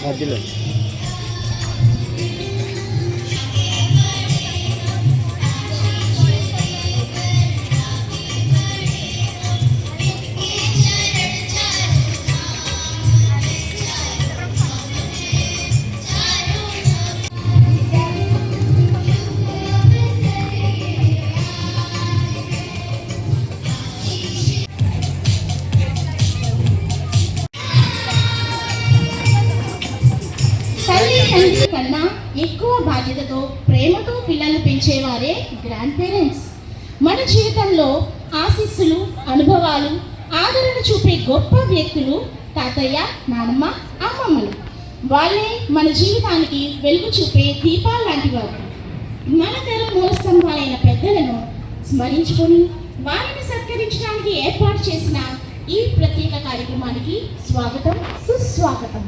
మధ్యలో తల్లిదండ్రుల కన్నా ఎక్కువ బాధ్యతతో ప్రేమతో పిల్లల్ని పెంచేవారే గ్రాండ్ పేరెంట్స్. మన జీవితంలో ఆశీస్సులు, అనుభవాలు, ఆదరణ చూపే గొప్ప వ్యక్తులు తాతయ్య, నానమ్మ, అమ్మమ్మలు. వాళ్ళే మన జీవితానికి వెలుగు చూపే దీపాలు లాంటి వారు. మన తరం మూల స్తంభాలైన పెద్దలను స్మరించుకొని వారిని సత్కరించడానికి ఏర్పాటు చేసిన ఈ ప్రత్యేక కార్యక్రమానికి స్వాగతం, సుస్వాగతం.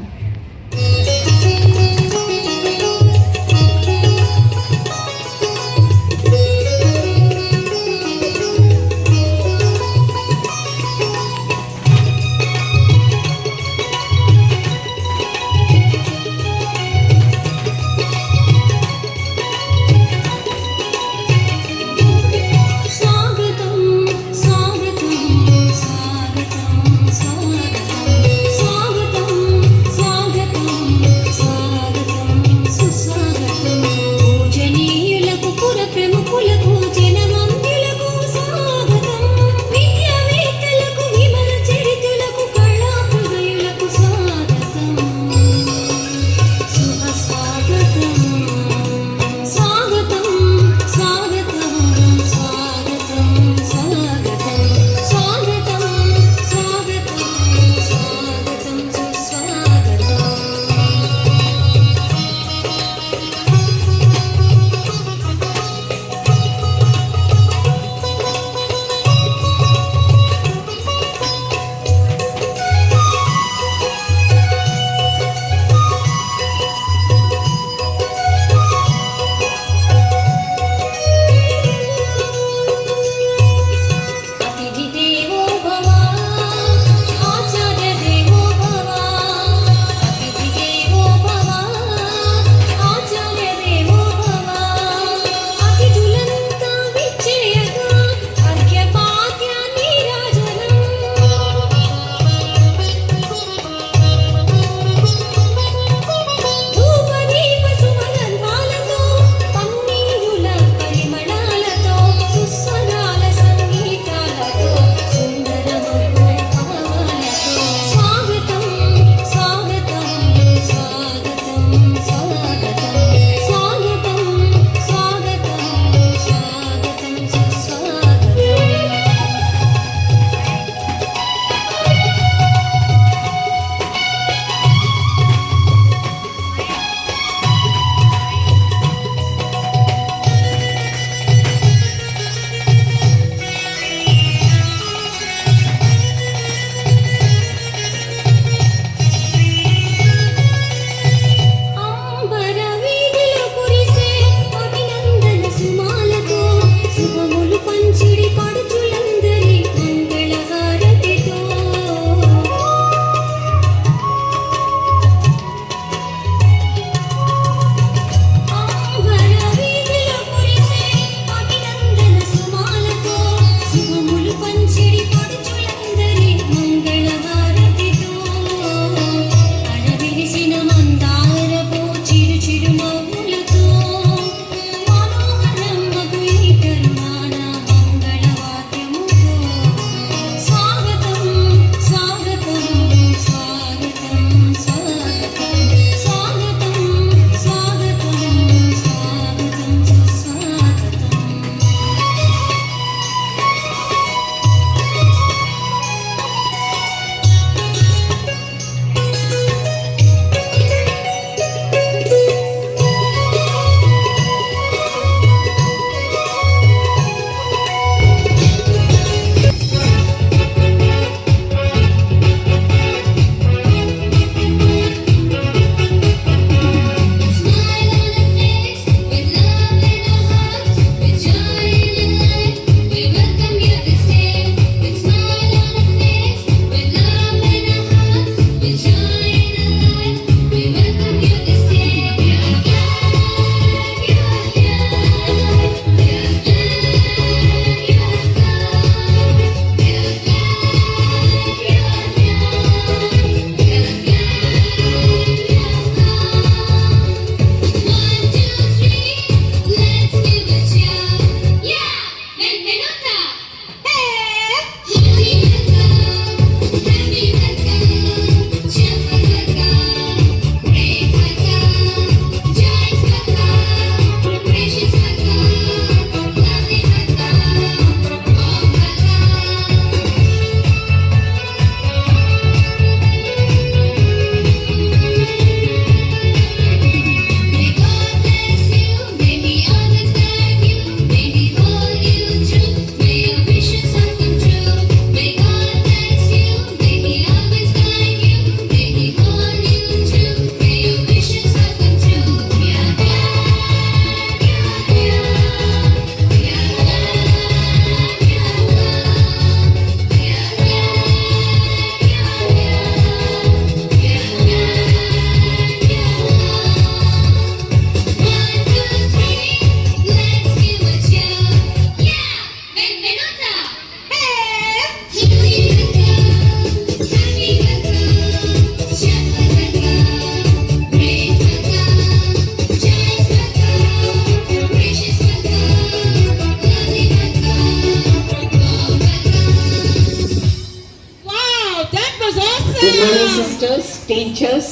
Good morning, sisters, teachers,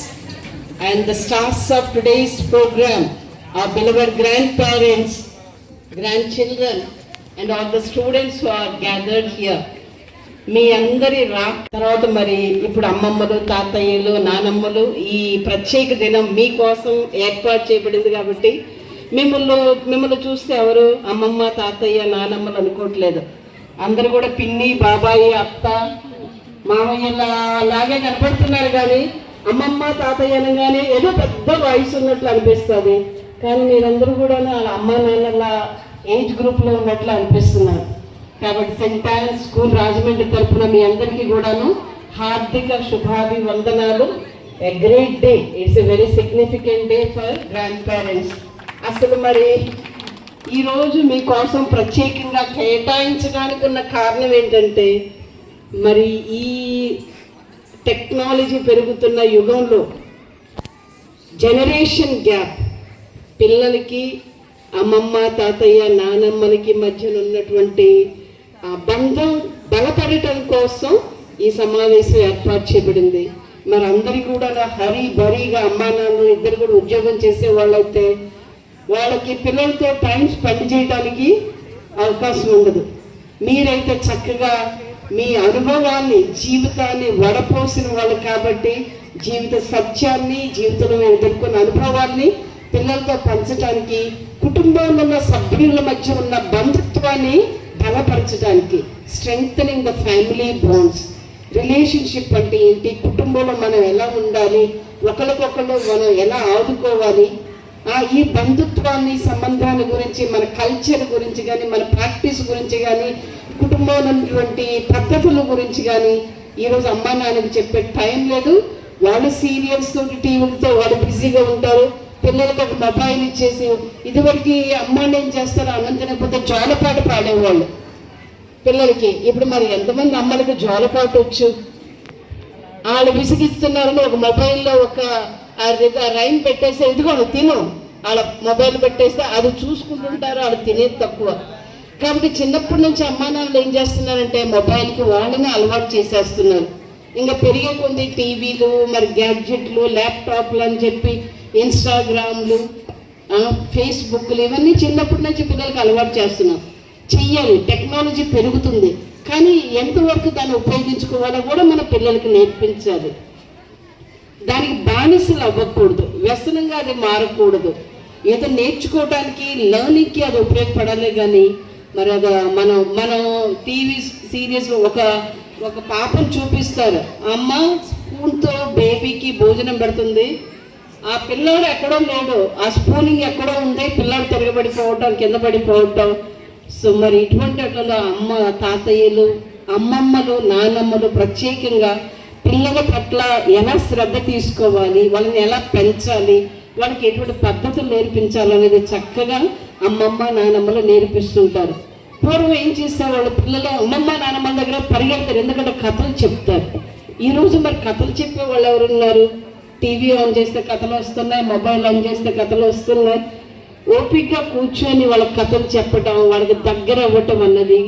and the stars of today's program, our beloved grandparents, grandchildren, and all the students who are gathered here. మీ అందరి తర్వాత మరి ఇప్పుడు అమ్మమ్మలు, తాతయ్యలు, నానమ్మలు ఈ ప్రత్యేక దినం మీకోసం ఏర్పాటు చేయబడింది కాబట్టి మిమ్మల్ని చూస్తే ఎవరు అమ్మమ్మ, తాతయ్య, నానమ్మలు అనుకోవట్లేదు. అందరు కూడా పిన్ని, బాబాయి, అత్త, మామయ్యల లాగే కనపడుతున్నారు. కానీ అమ్మమ్మ, తాతయ్య అనగానే ఏదో పెద్ద వయసు ఉన్నట్లు అనిపిస్తుంది. కానీ మీరందరూ కూడా అమ్మ నాన్నల ఏజ్ గ్రూప్లో ఉన్నట్లు అనిపిస్తున్నారు. కాబట్టి సెయింట్ ఆన్స్ స్కూల్ రాజమండ్రి తరఫున మీ అందరికీ కూడాను హార్దిక శుభాభివందనాలు. A great day, it's a very significant day for grand parents. అసలు మరి ఈరోజు మీకోసం ప్రత్యేకంగా కేటాయించడానికి ఉన్న కారణం ఏంటంటే, మరి ఈ టెక్నాలజీ పెరుగుతున్న యుగంలో జనరేషన్ గ్యాప్, పిల్లలకి అమ్మమ్మ, తాతయ్య, నానమ్మలకి మధ్యన ఉన్నటువంటి బంధం బలపడటం కోసం ఈ సమావేశం ఏర్పాటు చేయబడింది. మరి అందరికీ కూడా హరి బరీగా అమ్మా నాన్న ఇద్దరు కూడా ఉద్యోగం చేసే వాళ్ళైతే వాళ్ళకి పిల్లలతో టైం స్పెండ్ చేయడానికి అవకాశం ఉండదు. మీరైతే చక్కగా మీ అనుభవాన్ని, జీవితాన్ని వడపోసిన వాళ్ళు కాబట్టి జీవిత సత్యాన్ని, జీవితంలో ఎదుర్కొన్న అనుభవాన్ని పిల్లలతో పంచడానికి, కుటుంబంలో ఉన్న సభ్యుల మధ్య ఉన్న బంధుత్వాన్ని బలపరచడానికి, strengthening the family bonds. Relationship అంటే ఏంటి, కుటుంబంలో మనం ఎలా ఉండాలి, ఒకరికొకరు మనం ఎలా ఆదుకోవాలి, ఈ బంధుత్వాన్ని, సంబంధాల గురించి, మన కల్చర్ గురించి కానీ, మన ప్రాక్టీస్ గురించి కానీ, కుటుంబంలో ఉన్నటువంటి పద్ధతుల గురించి కానీ ఈరోజు అమ్మా నాన్నకి చెప్పే టైం లేదు. వాళ్ళు సీరియల్స్ తోటి, టీవీలతో వాళ్ళు బిజీగా ఉంటారు. పిల్లలకి ఒక మొబైల్ ఇచ్చేసి, ఇదివరకు అమ్మాయిని ఏం చేస్తారు, అనంతనకపోతే జోలపాట పాడేవాళ్ళు పిల్లలకి. ఇప్పుడు మరి ఎంతమంది అమ్మలకి జోలపాట వచ్చు? వాళ్ళు విసిగిస్తున్నారని ఒక మొబైల్లో ఒక రైన్ పెట్టేస్తే, ఇదిగో తిను, వాళ్ళ మొబైల్ పెట్టేస్తే అది చూసుకుంటుంటారు, వాళ్ళు తినేది తక్కువ. కాబట్టి చిన్నప్పటి నుంచి అమ్మా నాన్నలు ఏం చేస్తున్నారంటే మొబైల్కి వాళ్ళని అలవాటు చేసేస్తున్నారు. ఇంకా పెరిగే కొంది టీవీలు, మరి గ్యాడ్జెట్లు, ల్యాప్టాప్లు అని చెప్పి ఇన్స్టాగ్రామ్లు, ఫేస్బుక్లు, ఇవన్నీ చిన్నప్పటి నుంచి పిల్లలకి అలవాటు చేస్తున్నాం. చెయ్యాలి, టెక్నాలజీ పెరుగుతుంది, కానీ ఎంతవరకు దాన్ని ఉపయోగించుకోవాలో కూడా మన పిల్లలకి నేర్పించాలి. దానికి బానిసలు అవ్వకూడదు, వ్యసనంగా అది మారకూడదు. ఏదో నేర్చుకోవడానికి, లర్నింగ్కి అది ఉపయోగపడాలి. కానీ మరి అది మనం టీవీ సీరియల్స్లో ఒక పాపను చూపిస్తారు, అమ్మ స్పూన్తో బేబీకి భోజనం పెడుతుంది, ఆ పిల్లాడు ఎక్కడో లేడు, ఆ స్పూనింగ్ ఎక్కడో ఉంది, పిల్లాడు తిరగబడిపోవటం, కింద పడిపోవటం. సో మరి ఇటువంటి అట్లా అమ్మ, తాతయ్యలు, అమ్మమ్మలు, నానమ్మలు ప్రత్యేకంగా పిల్లల పట్ల ఎలా శ్రద్ధ తీసుకోవాలి, వాళ్ళని ఎలా పెంచాలి, వాళ్ళకి ఎటువంటి పద్ధతులు నేర్పించాలనేది చక్కగా అమ్మమ్మ, నానమ్మలు నేర్పిస్తుంటారు. పూర్వం ఏం చేస్తారు, వాళ్ళ పిల్లలు అమ్మమ్మ, నానమ్మల దగ్గర పరిగెడతారు, ఎందుకంటే కథలు చెప్తారు. ఈరోజు మరి కథలు చెప్పే వాళ్ళు ఎవరున్నారు? టీవీ ఆన్ చేస్తే కథలు వస్తున్నాయి, మొబైల్ ఆన్ చేస్తే కథలు వస్తున్నాయి. ఓపికగా కూర్చొని వాళ్ళకి కథలు చెప్పటం, వాళ్ళకి దగ్గర అవ్వటం అన్నది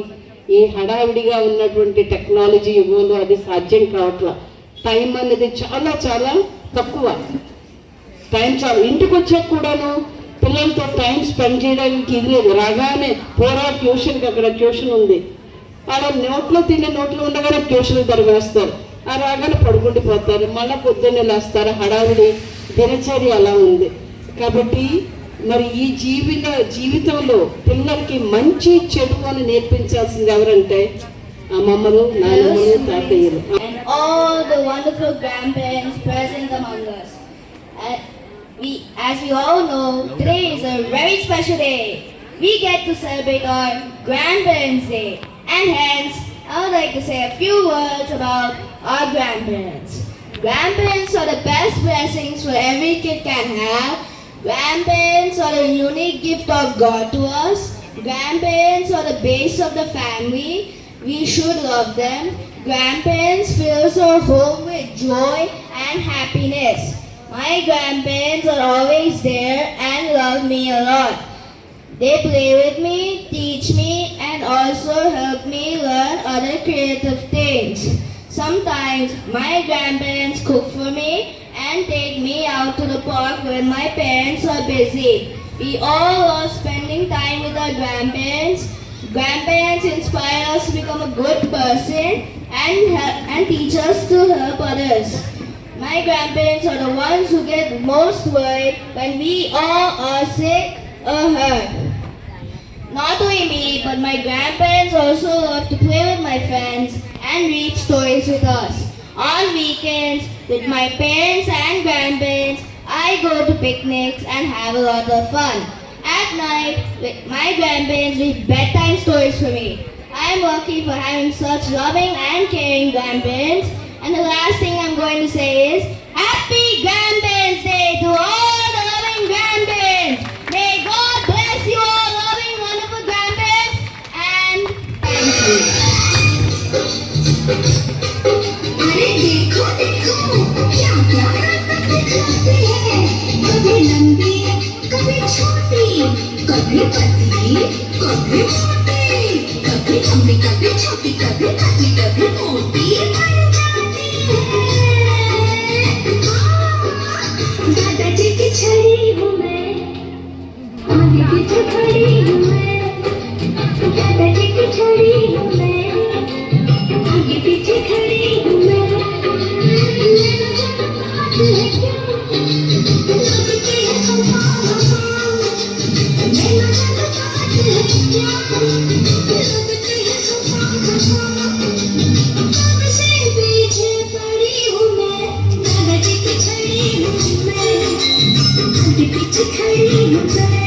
ఈ హడావిడిగా ఉన్నటువంటి టెక్నాలజీ యుగంలో అది సాధ్యం కావట్లా. టైం అనేది చాలా చాలా తక్కువ. టైం చాలా, ఇంటికి వచ్చాక కూడాను పిల్లలతో టైం స్పెండ్ చేయడానికి ఇది లేదు. రాగానే పోరా ట్యూషన్కి, అక్కడ ట్యూషన్ ఉంది, అలా నోట్లో ఉండగానే ట్యూషన్కి తరివేస్తారు. ఆ రాగానే పడుకుండిపోతారు, మళ్ళీ పొద్దున్నే లేస్తారు. హడావిడి దినచర్య అలా ఉంది. కాబట్టి మరి ఈ జీవితంలో పిల్లలకి మంచి చెడు అని నేర్పించాల్సింది ఎవరంటే అమ్మమ్మలు, నాన్నమ్మలు, తాతయ్యలు. All the wonderful grandparents present among us. As we all know, today is a very special day. We get to celebrate our Grandparents' Day, and hence I would like to say a few words about our grandparents. Grandparents are the best blessings for every kid can have. Grandparents are a unique gift of God to us. Grandparents are the base of the family. We should love them. Grandparents fills our home with joy and happiness. My grandparents are always there and love me a lot. They play with me, teach me, and also help me learn other creative things. Sometimes my grandparents cook for me and take me out to the park when my parents are busy. We all love spending time with our grandparents. Grandparents inspire us to become a good person and teach us to help others. My grandparents are the ones who get most worried when we all are sick or hurt. Not only me, but my grandparents also love to play with my friends and read stories with us. On weekends, with my parents and grandparents, I go to picnics and have a lot of fun. At night, with my grandparents read bedtime stories for me. I am lucky for having such loving and caring grandparents. And the last thing I'm going to say is, Happy Grandparents' Day to all the loving grandparents. May God bless you all loving, wonderful grandparents, and thank you. अरे देखो देखो क्या क्या रंगें चलती हैं कभी लंबी कभी छोटी कभी पतली कभी मोटी कभी लंबी कभी छोटी कभी पतली कभी मोटी बन जाती है दादाजी की छड़ी हूँ मैं आगे पीछे खड़ी हूँ मैं दादाजी की छड़ी हूँ मैं आगे पीछे खड़ी हूँ मैं पीछे पड़ी हूँ मैं दादाजी की छड़ी हूँ मैं आगे पीछे खड़ी हूँ मैं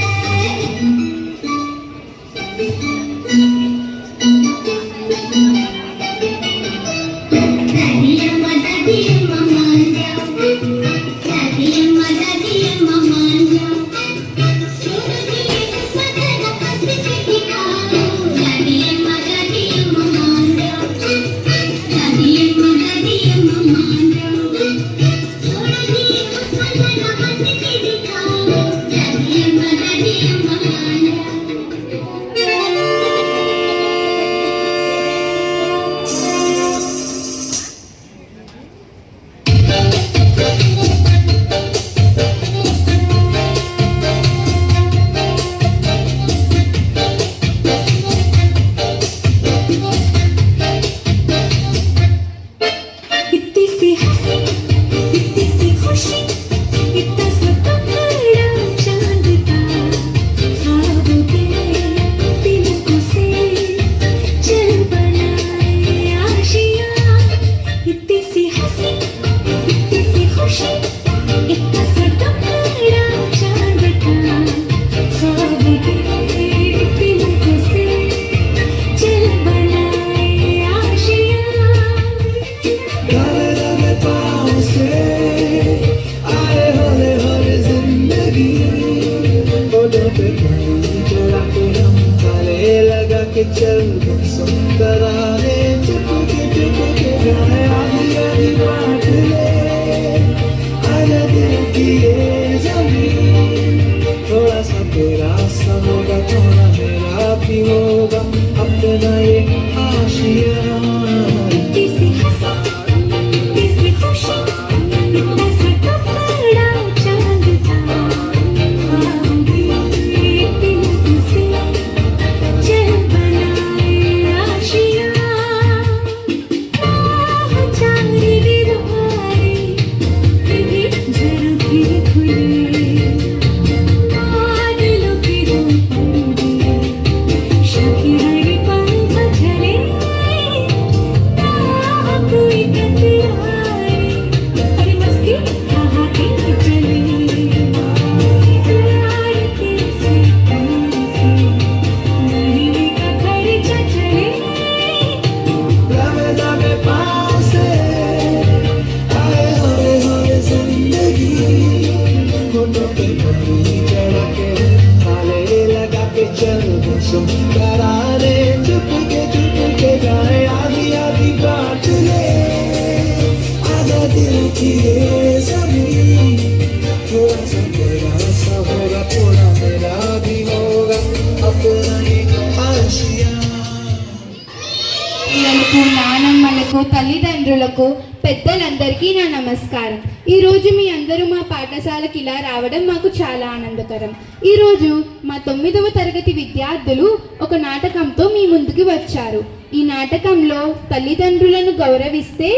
పిల్లలకు, నానమ్మలకు, తల్లిదండ్రులకు, పెద్దలందరికీ నా నమస్కారం. ఈరోజు మీ అందరూ మా పాఠశాలకి ఇలా రావడం మాకు చాలా ఆనందకరం. ఈరోజు మా 9వ తరగతి విద్యార్థులు ఒక నాటకంతో మీ ముందుకు వచ్చారు. ఈ నాటకంలో తల్లిదండ్రులను గౌరవిస్తే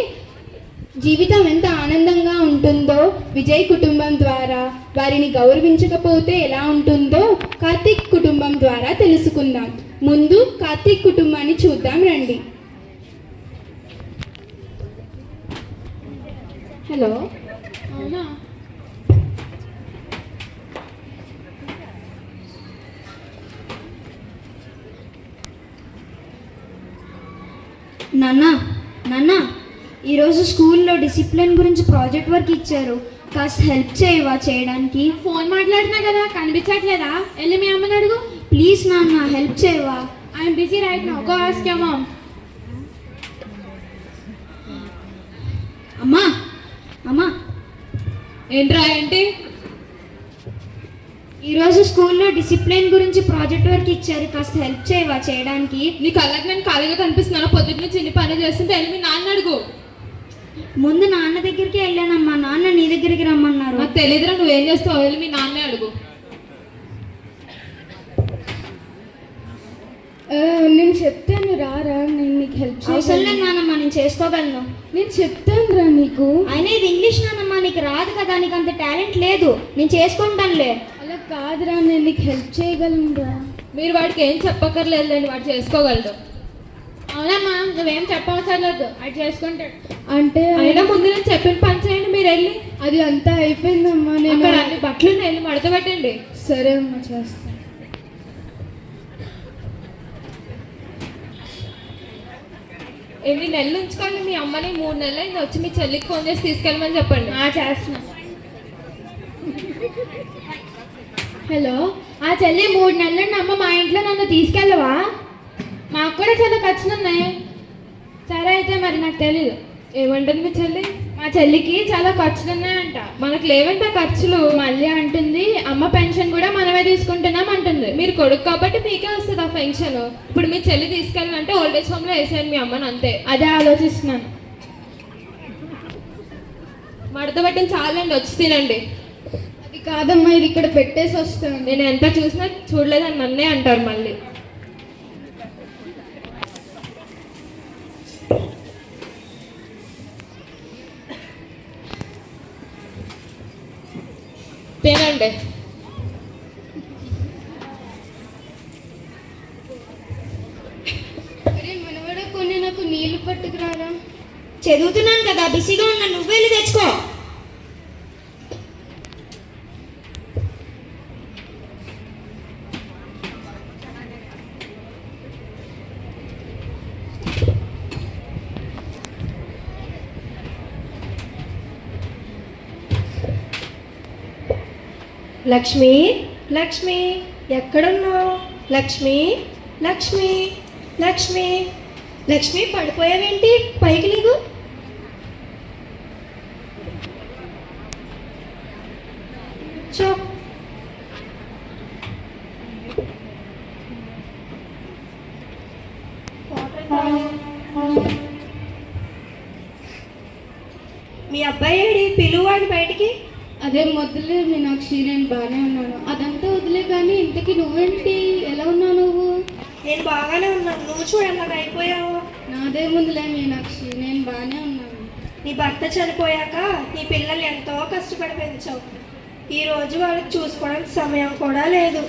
జీవితం ఎంత ఆనందంగా ఉంటుందో, విజయ్ కుటుంబం ద్వారా వారిని గౌరవించకపోతే ఎలా ఉంటుందో కార్తీక్ కుటుంబం ద్వారా తెలుసుకుందాం. ముందు కార్తీక్ కుటుంబాన్ని చూద్దాం రండి. హలో, అవునా? నాన్న ఈరోజు స్కూల్లో డిసిప్లిన్ గురించి ప్రాజెక్ట్ వర్క్ ఇచ్చారు. కాస్త హెల్ప్ చేయవా చేయడానికి? ఫోన్ మాట్లాడుతున్నా కదా, కనిపించట్లేదా? వెళ్ళి మీ అమ్మని అడుగు. ప్లీజ్ నాన్న, హెల్ప్ చేయవా? I'm busy right now, go ask your mom. అమ్మా ఏంట్రా ఏంటి? ఈరోజు స్కూల్లో డిసిప్లిన్ గురించి ప్రాజెక్ట్ వర్క్ ఇచ్చారు. కాస్త హెల్ప్ చేయవా చేయడానికి? నీ కళ్ళకి నేను ఖాళీగా కనిపిస్తున్నాను. పొద్దున్న నుంచి ఎన్ని పని చేస్తుంటే వెళ్ళి మీ నాన్న అడుగు. ముందు నాన్న దగ్గరికి వెళ్ళానమ్మా, నాన్న నీ దగ్గరికి రమ్మన్నారు. నాకు తెలియదురా, నువ్వేం చేస్తావు? వెళ్ళి మీ నాన్నే అడుగు. నేను చెప్తాను రారా, నేను నీకు హెల్ప్ అవసరం లేదు నాన్నమ్మ, నేను చేసుకోగలను. నేను చెప్తాను రా నీకు. అయినా ఇది ఇంగ్లీష్ నాన్నమ్మ, నీకు రాదు కదా, నీకు అంత టాలెంట్ లేదు. నేను చేసుకుంటానులే. అలా కాదురా, నేను నీకు హెల్ప్ చేయగలను రా. మీరు వాడికి ఏం చెప్పక్కర్లేదులేండి, వాడు చేసుకోగలడు. అవునమ్మా, నువ్వేం చెప్పవసరం లేదు, అది చేసుకుంటాడు. అంటే అయినా ముందు నేను చెప్పిన పని చేయండి. మీరు వెళ్ళి అది అంతా అయిపోయిందమ్మా. నేను అక్కడ అన్ని బట్టలు వెళ్ళి మడత పెట్టండి. సరే అమ్మా, చేస్తాను. ఎన్ని నెలలు ఉంచుకోండి మీ అమ్మని? 3 నెలలు అయింది. వచ్చి మీ చెల్లికి ఫోన్ చేసి తీసుకెళ్ళమని చెప్పండి. చేస్తున్నా. హలో, ఆ చెల్లి 3 నెలల నుండి అమ్మ మా ఇంట్లో నన్ను తీసుకెళ్ళవా? మాకు కూడా చాలా ఖర్చులు ఉన్నాయి. సరే అయితే మరి, నాకు తెలీదు. ఏమంటుంది మీ చెల్లి? మా చెల్లికి చాలా ఖర్చులు ఉన్నాయంట. మనకు లేవంట ఖర్చులు. మళ్ళీ అంటుంది అమ్మ పెన్షన్ కూడా మనమే తీసుకుంటున్నాం అంటుంది. మీరు కొడుకు కాబట్టి మీకే వస్తుంది ఆ పెన్షన్. ఇప్పుడు మీ చెల్లి తీసుకెళ్ళాలంటే ఓల్డ్ ఏజ్ హోమ్లో వేసేయండి మీ అమ్మని, అంతే. అదే ఆలోచిస్తున్నాను. మడత పెట్టిన చాలండి, వచ్చి తినండి. అది కాదమ్మా, ఇది ఇక్కడ పెట్టేసి వస్తాను. నేను ఎంత చూసినా చూడలేదని నన్నే అంటారు మళ్ళీ. తినండి. మనవడ కొన్ని నాకు నీళ్లు పట్టుకురారా. చదువుతున్నాను కదా, బిజీగా ఉన్నా, నువ్వు వెళ్ళి తెచ్చుకో. లక్ష్మి, లక్ష్మి ఎక్కడున్నావు? లక్ష్మి, లక్ష్మి, లక్ష్మి, లక్ష్మి పడిపోయావేంటి? పైకి లేగు. చో, మీ అబ్బాయి ఏడి? పిలువాడు బయటికి. అదే మొదలే మీనాక్షి, నేను బాగానే ఉన్నాను. అదంతా వదిలే కానీ ఇంతకీ నువ్వేంటి, ఎలా ఉన్నావు నువ్వు? నేను బాగానే ఉన్నాను. నువ్వు చూడు ఎలాగ అయిపోయావు. నాదే ముందులే మీనాక్షి, నేను బాగానే ఉన్నాను. నీ భర్త చనిపోయాక నీ పిల్లలు ఎంతో కష్టపడి పెంచావు. ఈరోజు వాళ్ళకి చూసుకోవడానికి సమయం కూడా లేదు.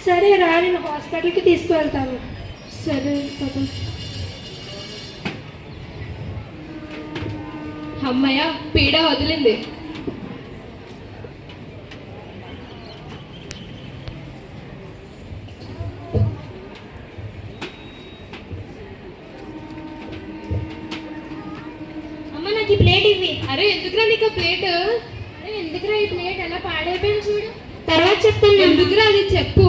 సరే రా, నేను హాస్పిటల్కి తీసుకువెళ్తాను. సరే పద. అమ్మయ్య, పీడ వదిలింది. అమ్మ నాకు ఈ ప్లేట్ ఇవ్వి. అరే ఎందుకురా నీకు ప్లేట్? అరే ఎందుకురా ఈ ప్లేట్ ఎలా పాడైపోయింది చూడు. తర్వాత చెప్తాను. ఎందుకురా అది చెప్పు.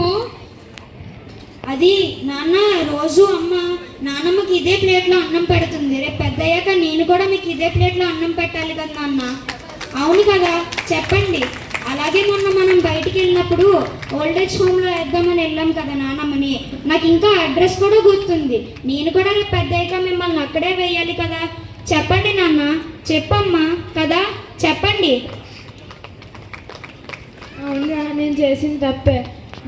అది నాన్న, రోజు అమ్మ నాన్నమ్మకి ఇదే ప్లేట్లో అన్నం పెడుతుంది. రేపు పెద్దయ్యాక నేను కూడా మీకు ఇదే ప్లేట్లో అన్నం పెట్టాలి కదా నాన్న. అవును కదా, చెప్పండి. అలా అలాగే మొన్న మనం బయటికి వెళ్ళినప్పుడు ఓల్డేజ్ హోమ్లో వేద్దామని వెళ్ళాం కదా నానమ్మని. నాకు ఇంకా అడ్రస్ కూడా గుర్తుంది. నేను కూడా రేపు పెద్దయ్యాక మిమ్మల్ని అక్కడే వేయాలి కదా. చెప్పండి నాన్న, చెప్పమ్మా కదా, చెప్పండి. అవునా, నేను చేసిన తప్పే.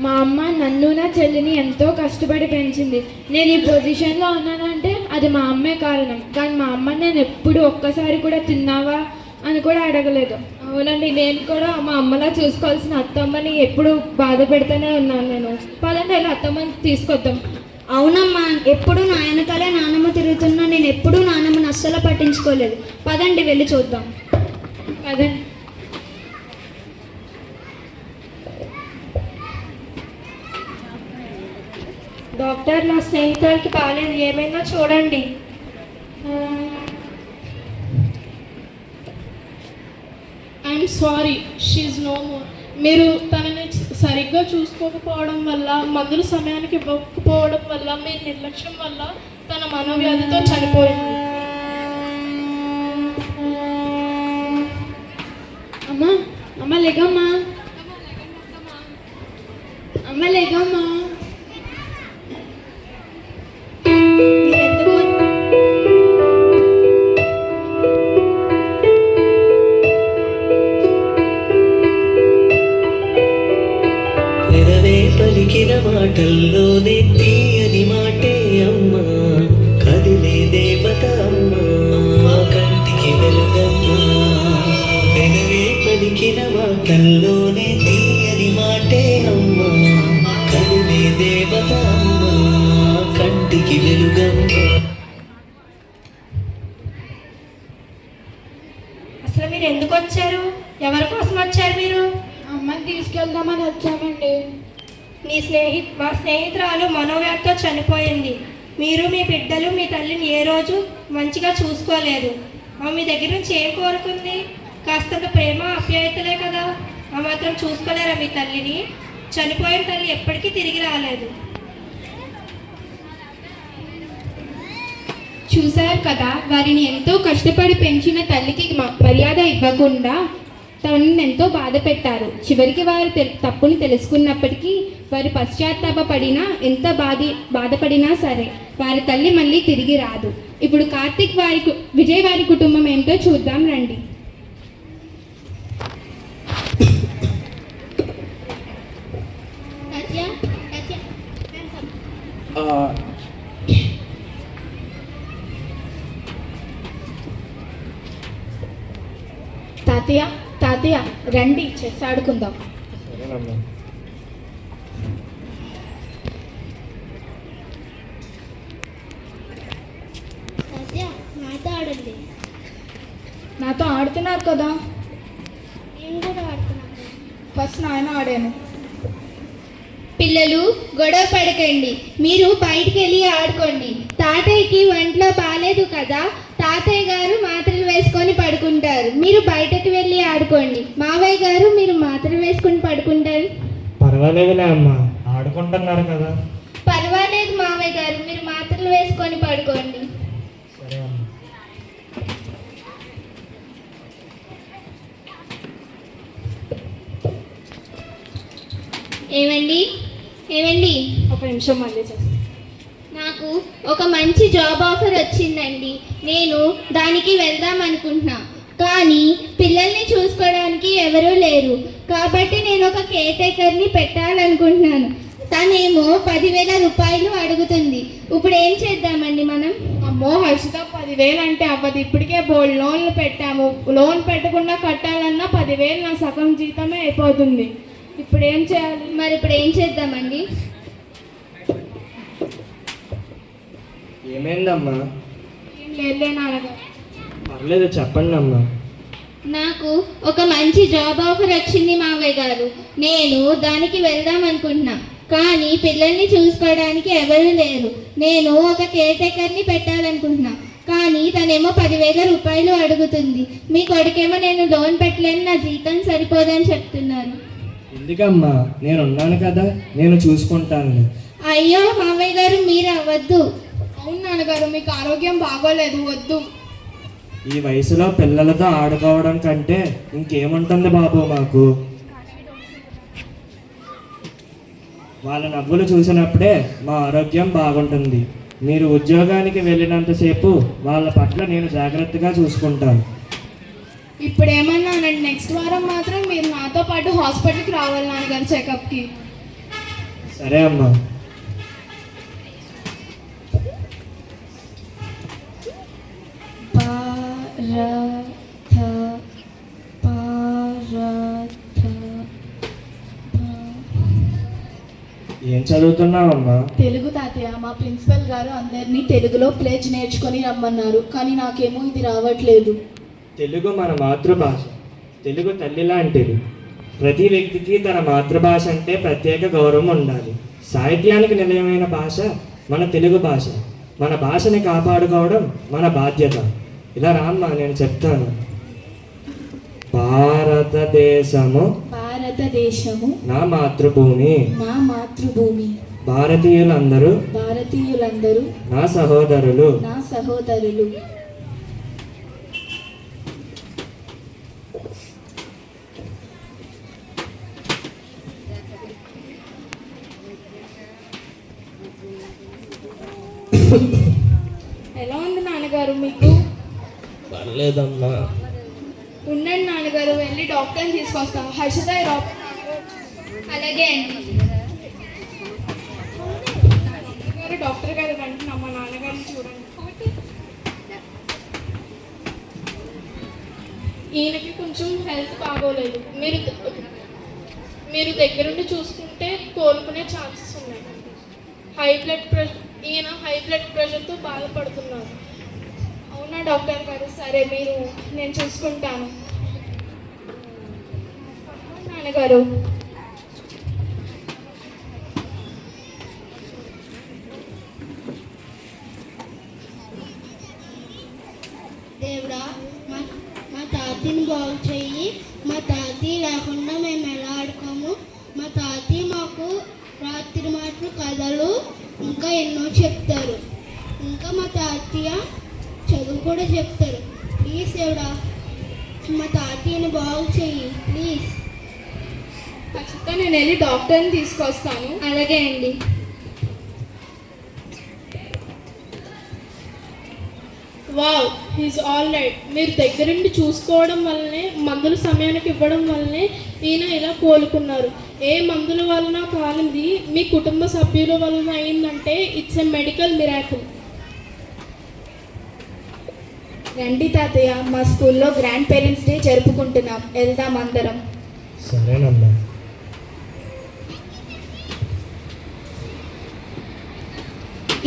మా అమ్మ నన్ను నా చెల్లిని ఎంతో కష్టపడి పెంచింది. నేను ఈ పొజిషన్లో ఉన్నానంటే అది మా అమ్మే కారణం. కానీ మా అమ్మ నేను ఎప్పుడు ఒక్కసారి కూడా తిన్నావా అని కూడా అడగలేదు. అవునండి, నేను కూడా మా అమ్మలా చూసుకోవాల్సిన అత్తమ్మని ఎప్పుడు బాధ పెడుతూనే ఉన్నాను. నేను పదండి ఇలా అత్తమ్మని తీసుకొద్దాం. అవునమ్మా, ఎప్పుడు నా వెనకాలే నానమ్మ తిరుగుతున్నా. నేను ఎప్పుడూ నానమ్మని అస్సలు పట్టించుకోలేదు. పదండి వెళ్ళి చూద్దాం. పదండి. డాక్టర్, నా స్నేహితులకి బాగాలేదు, ఏమైనా చూడండి. I'm sorry, she no more. మీరు తనని సరిగ్గా చూసుకోకపోవడం వల్ల, మందులు సమయానికి ఇవ్వకపోవడం వల్ల, మీ నిర్లక్ష్యం వల్ల తన మనోవ్యాధితో చనిపోయింది. అమ్మా, అమ్మ లేగమ్మా, అమ్మ లేగమ్మా. పలికిన మాటల్లోనే తీయని మాటే అమ్మా, కదిలే దేవత అమ్మా, కంటికి వెలుగమ్మా. వెనవే పలికిన మాటల్లోనే తీయని మాటే అమ్మా, కదిలే దేవత అమ్మా, కంటికి వెలుగమ్మా. అసలు మీరు ఎందుకు వచ్చారు? ఎవరి కోసం వచ్చారు మీరు? అమ్మని తీసుకెళ్దామని వచ్చామండి. మా స్నేహితురాలు మనోవ్యాధితో చనిపోయింది. మీరు మీ బిడ్డలు మీ తల్లిని ఏ రోజు మంచిగా చూసుకోలేదు. ఆమె మీ దగ్గర నుంచి ఏం కోరుకుంది? కాస్తంత ప్రేమ ఆప్యాయతలే కదా. ఆ మాత్రం చూసుకోలేరా మీ తల్లిని? చనిపోయిన తల్లి ఎప్పటికీ తిరిగి రాలేదు. చూశారు కదా, వారిని ఎంతో కష్టపడి పెంచిన తల్లికి మర్యాద ఇవ్వకుండా తనని ఎంతో బాధ పెట్టారు. చివరికి వారు తప్పుని తెలుసుకున్నప్పటికీ వారు పశ్చాత్తాపడినా, ఎంత బాధపడినా సరే వారి తల్లి మళ్ళీ తిరిగి రాదు. ఇప్పుడు కార్తిక్ విజయ్ వారి కుటుంబం ఏంటో చూద్దాం రండి. తాతయ్య రండి, చెస్ ఆడుకుందాం. నాతో ఆడుతున్నారు కదా. ఫస్ట్ నాయన ఆడాను. పిల్లలు గొడవ పడకండి, మీరు బయటికి వెళ్ళి ఆడుకోండి. తాతయ్యకి ఒంట్లో బాగాలేదు కదా, తాతయ్య గారు మాత్రలు వేసుకొని పడుకుంటారు. మీరు బయటకు వెళ్ళి ఆడుకోండి. మావయ్య గారు మీరు మాత్రలు వేసుకొని పడుకుంటారు. పర్వాలేదులే అమ్మా, ఆడుకుంటున్నారు కదా. పర్వాలేదు మావయ్య గారు, మీరు మాత్రలు వేసుకొని పడుకోండి. సరే అమ్మా. ఏమండి ఒక నిమిషం మళ్ళీ చేస్తాను. నాకు ఒక మంచి జాబ్ ఆఫర్ వచ్చిందండి. నేను దానికి వెళ్దాం అనుకుంటున్నా. కానీ పిల్లల్ని చూసుకోవడానికి ఎవరూ లేరు. కాబట్టి నేను ఒక కేర్ టేకర్ని పెట్టాలనుకుంటున్నాను. తనేమో 10,000 రూపాయలు అడుగుతుంది. ఇప్పుడు ఏం చేద్దామండి మనం? అమ్మో హర్షిత, 10,000 అంటే అవ్వదు. ఇప్పటికే బోల్డ్ లోన్లు పెట్టాము. లోన్ పెట్టకుండా కట్టాలన్నా 10,000 నా సగం జీతమే అయిపోతుంది. ఇప్పుడు ఏం చేయాలి? మరి ఇప్పుడు ఏం చేద్దామండి? ఏమైందమ్మా? ఏం లేదులే నాన్నగారు. పర్లేదు, చెప్పండి అమ్మా. నాకు ఒక మంచి జాబ్ ఆఫర్ వచ్చింది మావయ్య గారు. నేను దానికి వెళ్దాం అనుకుంటున్నా. కానీ పిల్లల్ని చూసుకోవడానికి ఎవరు లేరు. నేను ఒక కేర్ టేకర్ని పెట్టాలనుకుంటున్నా. కానీ తనేమో 10,000 రూపాయలు అడుగుతుంది. మీ కొడుకేమో నేను లోన్ పెట్టలేను, నా జీతం సరిపోదని చెప్తున్నారు. ఎందుకమ్మా, నేను ఉన్నాను కదా, నేను చూసుకుంటాను. అయ్యో మావయ్య గారు, మీరు అవ్వద్దు. అవును నాన్నగారు, మీకు ఆరోగ్యం బాగోలేదు, వద్దు. ఈ వయసులో పిల్లలతో ఆడుకోవడం కంటే ఇంకేముంటుంది బాబు మాకు. వాళ్ళ నవ్వులు చూసినప్పుడే మా ఆరోగ్యం బాగుంటుంది. మీరు ఉద్యోగానికి వెళ్ళినంతసేపు వాళ్ళ పట్ల నేను జాగ్రత్తగా చూసుకుంటాను. ఇప్పుడు ఏమన్నానండి, నెక్స్ట్ వారం మాత్రం మీరు నాతో పాటు హాస్పిటల్కి రావాలి నాన్నగారు చెకప్కి. సరే అమ్మా. ఏం చదువుతున్నావమ్మా? తెలుగు తాతయ్య. మా ప్రిన్సిపల్ గారు అందరినీ తెలుగులో ప్లేజ్ నేర్చుకొని రమ్మన్నారు, కానీ నాకేమో ఇది రావట్లేదు. తెలుగు మన మాతృభాష. తెలుగు తల్లి లాంటిది. ప్రతి వ్యక్తికి తన మాతృభాష అంటే ప్రత్యేక గౌరవం ఉండాలి. సాహిత్యానికి నిలయమైన భాష మన తెలుగు భాష. మన భాషని కాపాడుకోవడం మన బాధ్యత. ఇలా రామ్మా, నేను చెప్తాను. భారతదేశము భారతదేశము నా మాతృభూమి. నా మాతృభూమి. భారతీయులందరూ భారతీయులందరూ నా సహోదరులు. నా సహోదరులు. ఎలా ఉంది నాన్నగారు మీకు? పర్లేదమ్మా. ఉండండి నాన్నగారు, వెళ్ళి డాక్టర్ని తీసుకొస్తాను. హర్షిత అలాగే గారు డాక్టర్ గారు వెంటనే మా నాన్నగారిని చూడండి. ఈయనకి కొంచెం హెల్త్ బాగోలేదు. మీరు దగ్గరుండి చూసుకుంటే కోలుకునే ఛాన్సెస్ ఉన్నాయి. ఈయన హై బ్లడ్ ప్రెషర్తో బాధపడుతున్నారు. అవునా డాక్టర్ గారు? సరే, నేను చూసుకుంటాను. నాన్నగారు, దేవుడా, మా తాతని బాగు చెయ్యి. మా తాతి లేకుండా మేము ఎలా ఆడుకోము. మా తాతి మాకు రాత్రి మాటలు, కథలు ఇంకా ఎన్నో చెప్తారు. ఇంకా మా తాతయ్య చదువు కూడా చెప్తారు. ప్లీజ్ దేవుడా, మా తాతయ్యని బాగు చెయ్యి ప్లీజ్. ఖచ్చితంగా నేను వెళ్ళి డాక్టర్ని తీసుకొస్తాను. అలాగే అండి. Wow, he's all right. మీరు దగ్గరుండి చూసుకోవడం వల్లనే, మందులు సమయానికి ఇవ్వడం వల్లనే ఈయన ఇలా కోలుకున్నారు. ఏ మందుల వలన కానిది మీ కుటుంబ సభ్యుల వలన అయిందంటే ఇట్స్ ఎ మెడికల్ మిరాకిల్. రండి తాతయ్య, మా స్కూల్లో గ్రాండ్ పేరెంట్స్ డే జరుపుకుంటున్నాం. వెళ్దాం అందరం. సరేనమ్మా.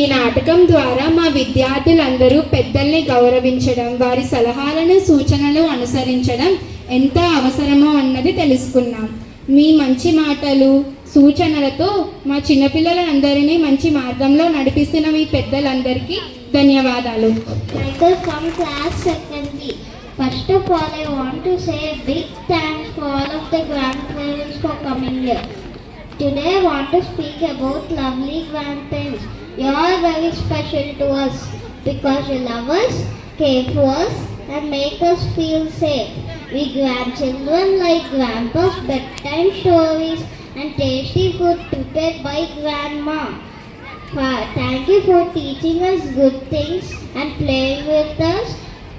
ఈ నాటకం ద్వారా మా విద్యార్థులందరూ పెద్దల్ని గౌరవించడం, వారి సలహాలను, సూచనలు అనుసరించడం ఎంత అవసరమో అన్నది తెలుసుకున్నాం. మీ మంచి మాటలు, సూచనలతో మా చిన్నపిల్లలందరినీ మంచి మార్గంలో నడిపిస్తున్న మీ పెద్దలందరికీ ధన్యవాదాలు. Michael from class secondary. First of all, I want to say a big thanks for all of the grandparents for coming here. Today I want to speak about lovely grandparents. You are very special to us because you love us, care for us and make us feel safe. We grandchildren like grandpa's bedtime stories and tasty food prepared by grandma. Thank you for teaching us good things and playing with us,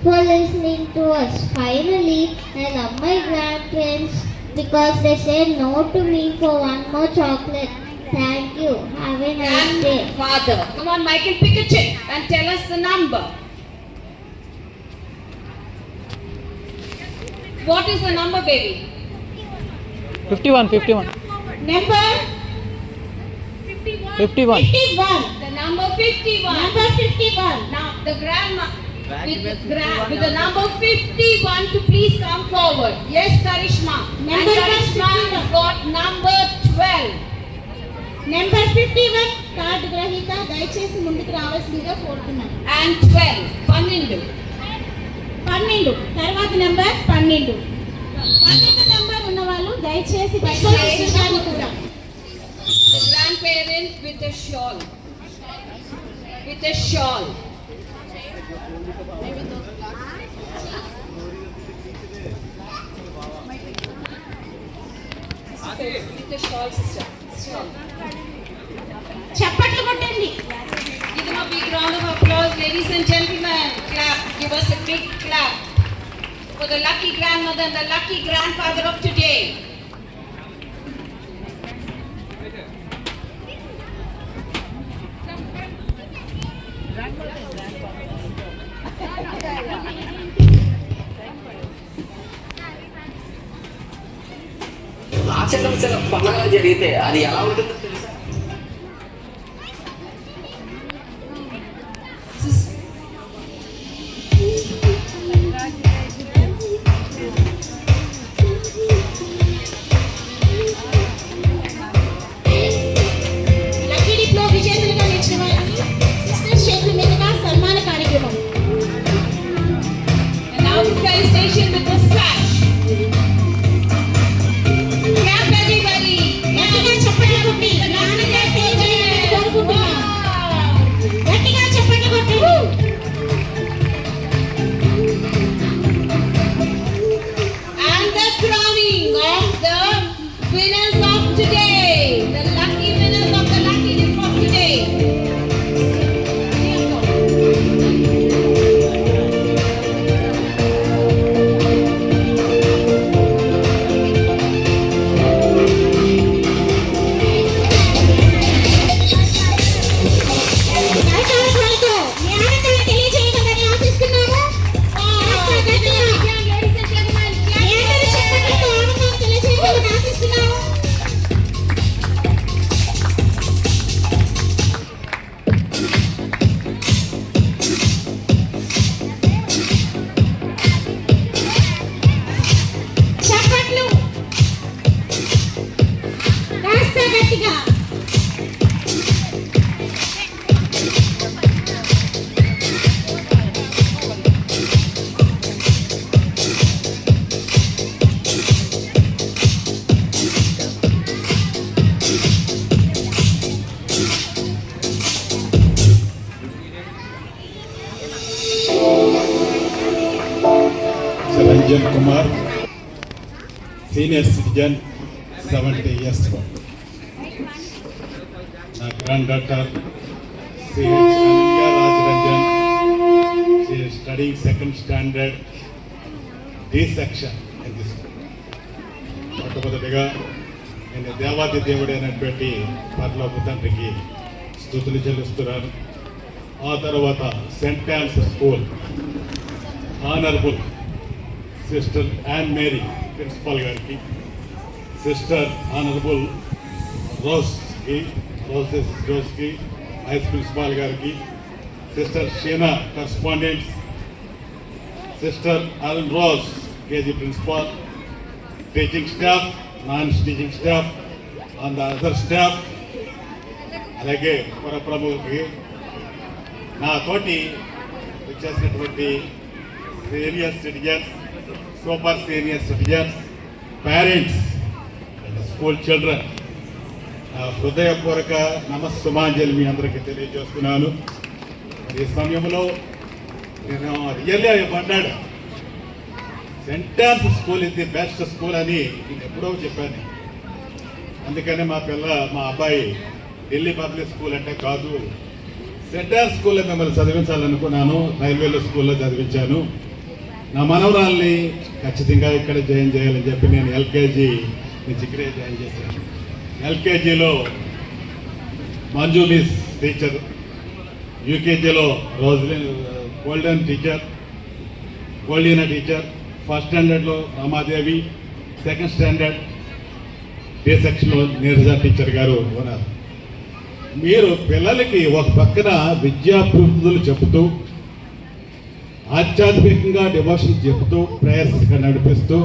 for listening to us. Finally, I love my grandparents because they say no to me for one more chocolate. Thank you. Have a nice day. Father, come on, Michael, pick a check and tell us the number. What is the number, baby? 51. Number 51. 51. The number 51. Number 51. Now, the grandma with the number 51 to please come forward. Yes, Karishma. Number And Karishma 51. has got number 12. Number 51 card గ్రహీత దయచేసి ముందుకు రావాల్సిందిగా కోరుతున్నాను. And 12. 12. 12 తర్వాత number 12 number ఉన్న వాళ్ళు దయచేసి బయటకు కూడా. The grandparent with a shawl. With a shawl. With a shawl, sister. Shawl. Ladies and gentlemen, clap. Give us a big clap for the lucky grandmother and the lucky grandfather of today. ఆచరణ పండుగ జరిగితే అది ఎలా ఉంటుందో తెలుసా? Lucky డిప్లో విజేతలుగా నిలిచిన వారికి సిస్టర్స్ చేతుల మీదుగా సన్మాన కార్యక్రమం. And now the felicitation with the sash. Clap everybody. గట్టిగా చప్పట్లు కొట్టి నాన్నగా చేయాలని కోరుకుంటున్నాం. గట్టిగా చప్పట్లు కొట్టండి. And the crowning of the winners of today, the lucky winners of the lucky dip of today. దయచేసి మీ ఆనందాన్ని తెలియజేయగలని ఆశిస్తున్నాము. కాస్త గట్టిగా మీ అందరి చప్పట్లతో ఆనందాన్ని తెలియజేయగలని ఆశిస్తున్నాము. చప్పట్లు కాస్త గట్టిగా. Ranjan Kumar, senior citizen, 70 years old. My granddaughter, she is Ananya Raj Ranjan. She is studying 2nd standard D section in this school. మొట్టమొదటిగా నేను దేవాది దేవుడైనటువంటి పరలోక తండ్రికి స్తుతులు చెల్లిస్తున్నాను. ఆ తర్వాత saint Ann's school honourable sister Ann Mary principal గారికి, సిస్టర్ ఆనరబుల్ రోజ్కి వైస్ ప్రిన్సిపాల్ గారికి, sister Sheena correspondents, sister Arun Rose KG principal, teaching staff, non teaching staff and other staff, అలాగే పుర ప్రముఖులకి, నా తోటి వచ్చేసినటువంటి senior citizens, super senior citizens, parents and school children, హృదయపూర్వక నమస్సుమాంజలి మీ అందరికీ తెలియజేస్తున్నాను. ఈ సమయంలో నేను రియల్లీ అయ్యబడ్డాడు. సెంట్ ఆన్స్ స్కూల్ ఇది బెస్ట్ స్కూల్ అని నేను ఎప్పుడో చెప్పాను. అందుకనే మా అబ్బాయి ఢిల్లీ పబ్లిక్ స్కూల్ అంటే కాదు, సెంట్ ఆన్స్ స్కూల్లో మిమ్మల్ని చదివించాలనుకున్నాను. రైల్వేలో స్కూల్లో చదివించాను. నా మనవరాల్ని ఖచ్చితంగా ఇక్కడ జాయిన్ చేయాలని చెప్పి నేను ఎల్కేజీ నుంచి ఇక్కడే జాయిన్ చేశాను. ఎల్కేజీలో మంజు మిస్ టీచర్, యూకేజీలో గోల్డీనా టీచర్, ఫస్ట్ స్టాండర్డ్లో రామాదేవి, 2nd స్టాండర్డ్ డే సెక్షన్లో నీరజ టీచర్ గారు ఉన్నారు. మీరు పిల్లలకి ఒక పక్కన విద్యాభివృద్ధులు చెబుతూ, ఆధ్యాత్మికంగా డివోషన్ చెబుతూ, ప్రేయర్స్గా నడిపిస్తూ,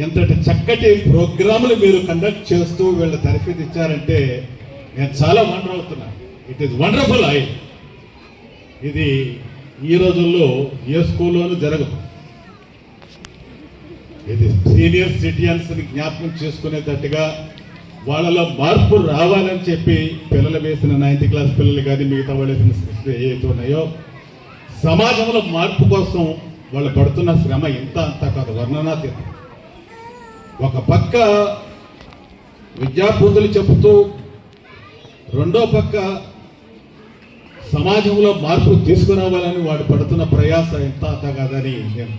ఇంతటి చక్కటి ప్రోగ్రాములు మీరు కండక్ట్ చేస్తూ వీళ్ళ తరఫీదు ఇచ్చారంటే నేను చాలా వండర్ అవుతున్నాను. It is wonderful. ఇది ఈ రోజుల్లో ఏ స్కూల్లోనూ జరగదు. ఇది సీనియర్ సిటిజన్స్ని జ్ఞాపకం చేసుకునేటట్టుగా వాళ్ళలో మార్పు రావాలని చెప్పి పిల్లలు వేసిన 9th క్లాస్ పిల్లలు కానీ మిగతా వాళ్ళు వేసిన ఏవైతే ఉన్నాయో, సమాజంలో మార్పు కోసం వాళ్ళు పడుతున్న శ్రమ ఇంత అంతా కాదు, వర్ణనాతీతం. ఒక పక్క విద్యాబుద్ధులు చెబుతూ, రెండో పక్క సమాజంలో మార్పు తీసుకురావాలని వాడు పడుతున్న ప్రయాస ఎంత అంత కాదని నేను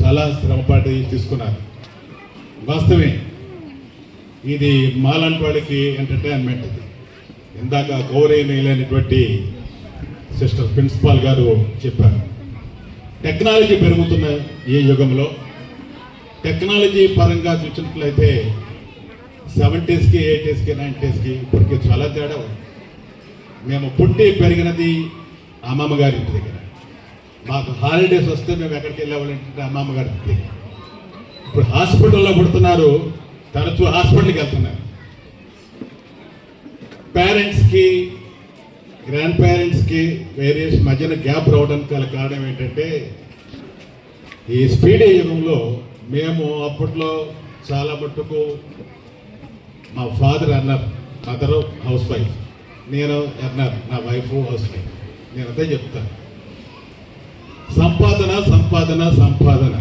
చాలా శ్రమపడి తీసుకున్నాను. వాస్తవే ఇది మాలాంటి వాడికి ఎంటర్టైన్మెంట్. ఇది ఇందాక గౌరవనీయులైనటువంటి సిస్టర్ ప్రిన్సిపాల్ గారు చెప్పారు, టెక్నాలజీ పెరుగుతున్న ఈ యుగంలో టెక్నాలజీ పరంగా చూసినట్లయితే 70s, 80s, 90s ఇప్పటికీ చాలా తేడా ఉంది. మేము పుట్టి పెరిగినది అమ్మమ్మ గారి ఇంటి దగ్గర. మాకు హాలిడేస్ వస్తే మేము ఎక్కడికి వెళ్ళేవాళ్ళంటే అమ్మమ్మ గారి ఇంటి దగ్గర. ఇప్పుడు హాస్పిటల్లో పుడుతున్నారు, తరచూ హాస్పిటల్కి వెళ్తున్నారు. పేరెంట్స్కి, గ్రాండ్ పేరెంట్స్కి వేరియేషన్ మధ్యన గ్యాప్ రావడానికి గల కారణం ఏంటంటే ఈ స్పీడ్ యుగంలో మేము అప్పట్లో చాలా మట్టుకు మా ఫాదర్ అన్నారు, మదరు హౌస్ వైఫ్, నేను అన్నారు నా వైఫ్ హౌస్ వైఫ్. నేను అదే చెప్తాను, సంపాదన సంపాదన సంపాదన.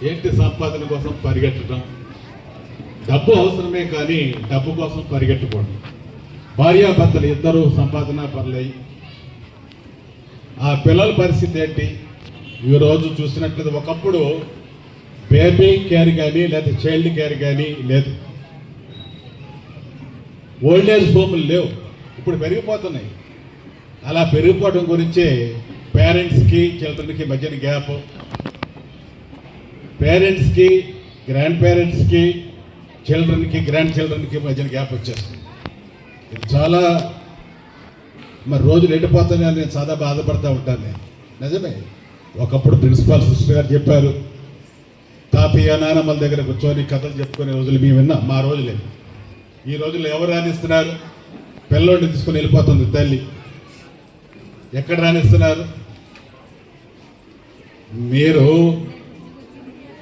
ఏంటి సంపాదన కోసం పరిగెట్టడం? డబ్బు అవసరమే కానీ డబ్బు కోసం పరిగెట్టకూడదు. భార్యాభర్తలు ఇద్దరు సంపాదన పర్లేయి. ఆ పిల్లల పరిస్థితి ఏంటి? ఈరోజు చూసినట్లయితే ఒకప్పుడు బేబీ కేర్ కానీ లేదా చైల్డ్ కేర్ కానీ లేదు, ఓల్డేజ్ హోమ్లు లేవు, ఇప్పుడు పెరిగిపోతున్నాయి. అలా పెరిగిపోవడం గురించే పేరెంట్స్కి చిల్డ్రన్కి మధ్యన గ్యాప్, పేరెంట్స్కి గ్రాండ్ పేరెంట్స్కి చిల్డ్రన్కి గ్రాండ్ చిల్డ్రన్కి మధ్యన గ్యాప్ వచ్చేస్తుంది. ఇది చాలా మరి రోజులు ఎండిపోతాయని నేను చాలా బాధపడుతూ ఉంటాను. నేను నిజమే, ఒకప్పుడు ప్రిన్సిపాల్ సిస్టర్ గారు చెప్పారు, తాతయ్య నానమ్మల దగ్గర కూర్చొని కథలు చెప్పుకునే రోజులు మేము విన్నాం. మా రోజులేదు. ఈ రోజుల్లో ఎవరు రాణిస్తున్నారు? పిల్లోడిని తీసుకుని వెళ్ళిపోతుంది తల్లి. ఎక్కడ రాణిస్తున్నారు? మీరు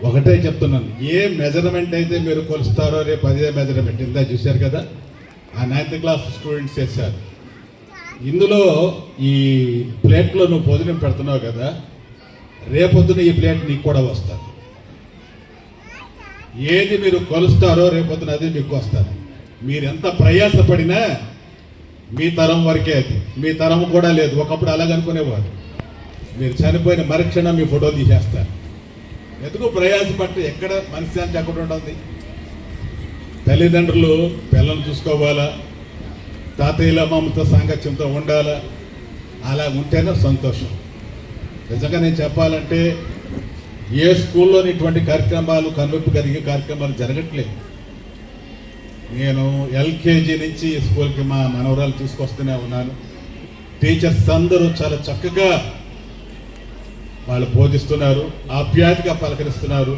ఒకటే చెప్తున్నాను, ఏ మెజర్మెంట్ అయితే మీరు కొలుస్తారో రేపు అదే మెజర్మెంట్. ఇందా చూశారు కదా, ఆ 9th క్లాస్ స్టూడెంట్స్ చేశారు. ఇందులో ఈ ప్లేట్లో నువ్వు భోజనం పెడుతున్నావు కదా, రేపొద్దున ఈ ప్లేట్ నీకు కూడా వస్తుంది. ఏది మీరు కొలుస్తారో రేపొద్దున అది మీకు వస్తుంది. మీరు ఎంత ప్రయాసపడినా మీ తరం వరకే అది, మీ తరం కూడా లేదు. ఒకప్పుడు అలాగనుకునేవారు, మీరు చనిపోయిన మరుక్షణం మీ ఫోటో తీసేస్తారు. ఎందుకు ప్రయాసపట్టి ఎక్కడ మనశ్శాంతి ఎక్కడ ఉంటుంది? తల్లిదండ్రులు పిల్లలు చూసుకోవాలా, తాతయ్యల అమ్మమ్మతో సాంగత్యంతో ఉండాలా, అలా ఉంటేనే సంతోషం. నిజంగా నేను చెప్పాలంటే ఏ స్కూల్లోని ఇటువంటి కార్యక్రమాలు, కనువిప్పు కలిగే కార్యక్రమాలు జరగట్లేదు. నేను LKG నుంచి ఈ స్కూల్కి మా మనవరాలు తీసుకొస్తూనే ఉన్నాను. టీచర్స్ అందరూ చాలా చక్కగా వాళ్ళు బోధిస్తున్నారు, ఆప్యాయతగా పలకరిస్తున్నారు.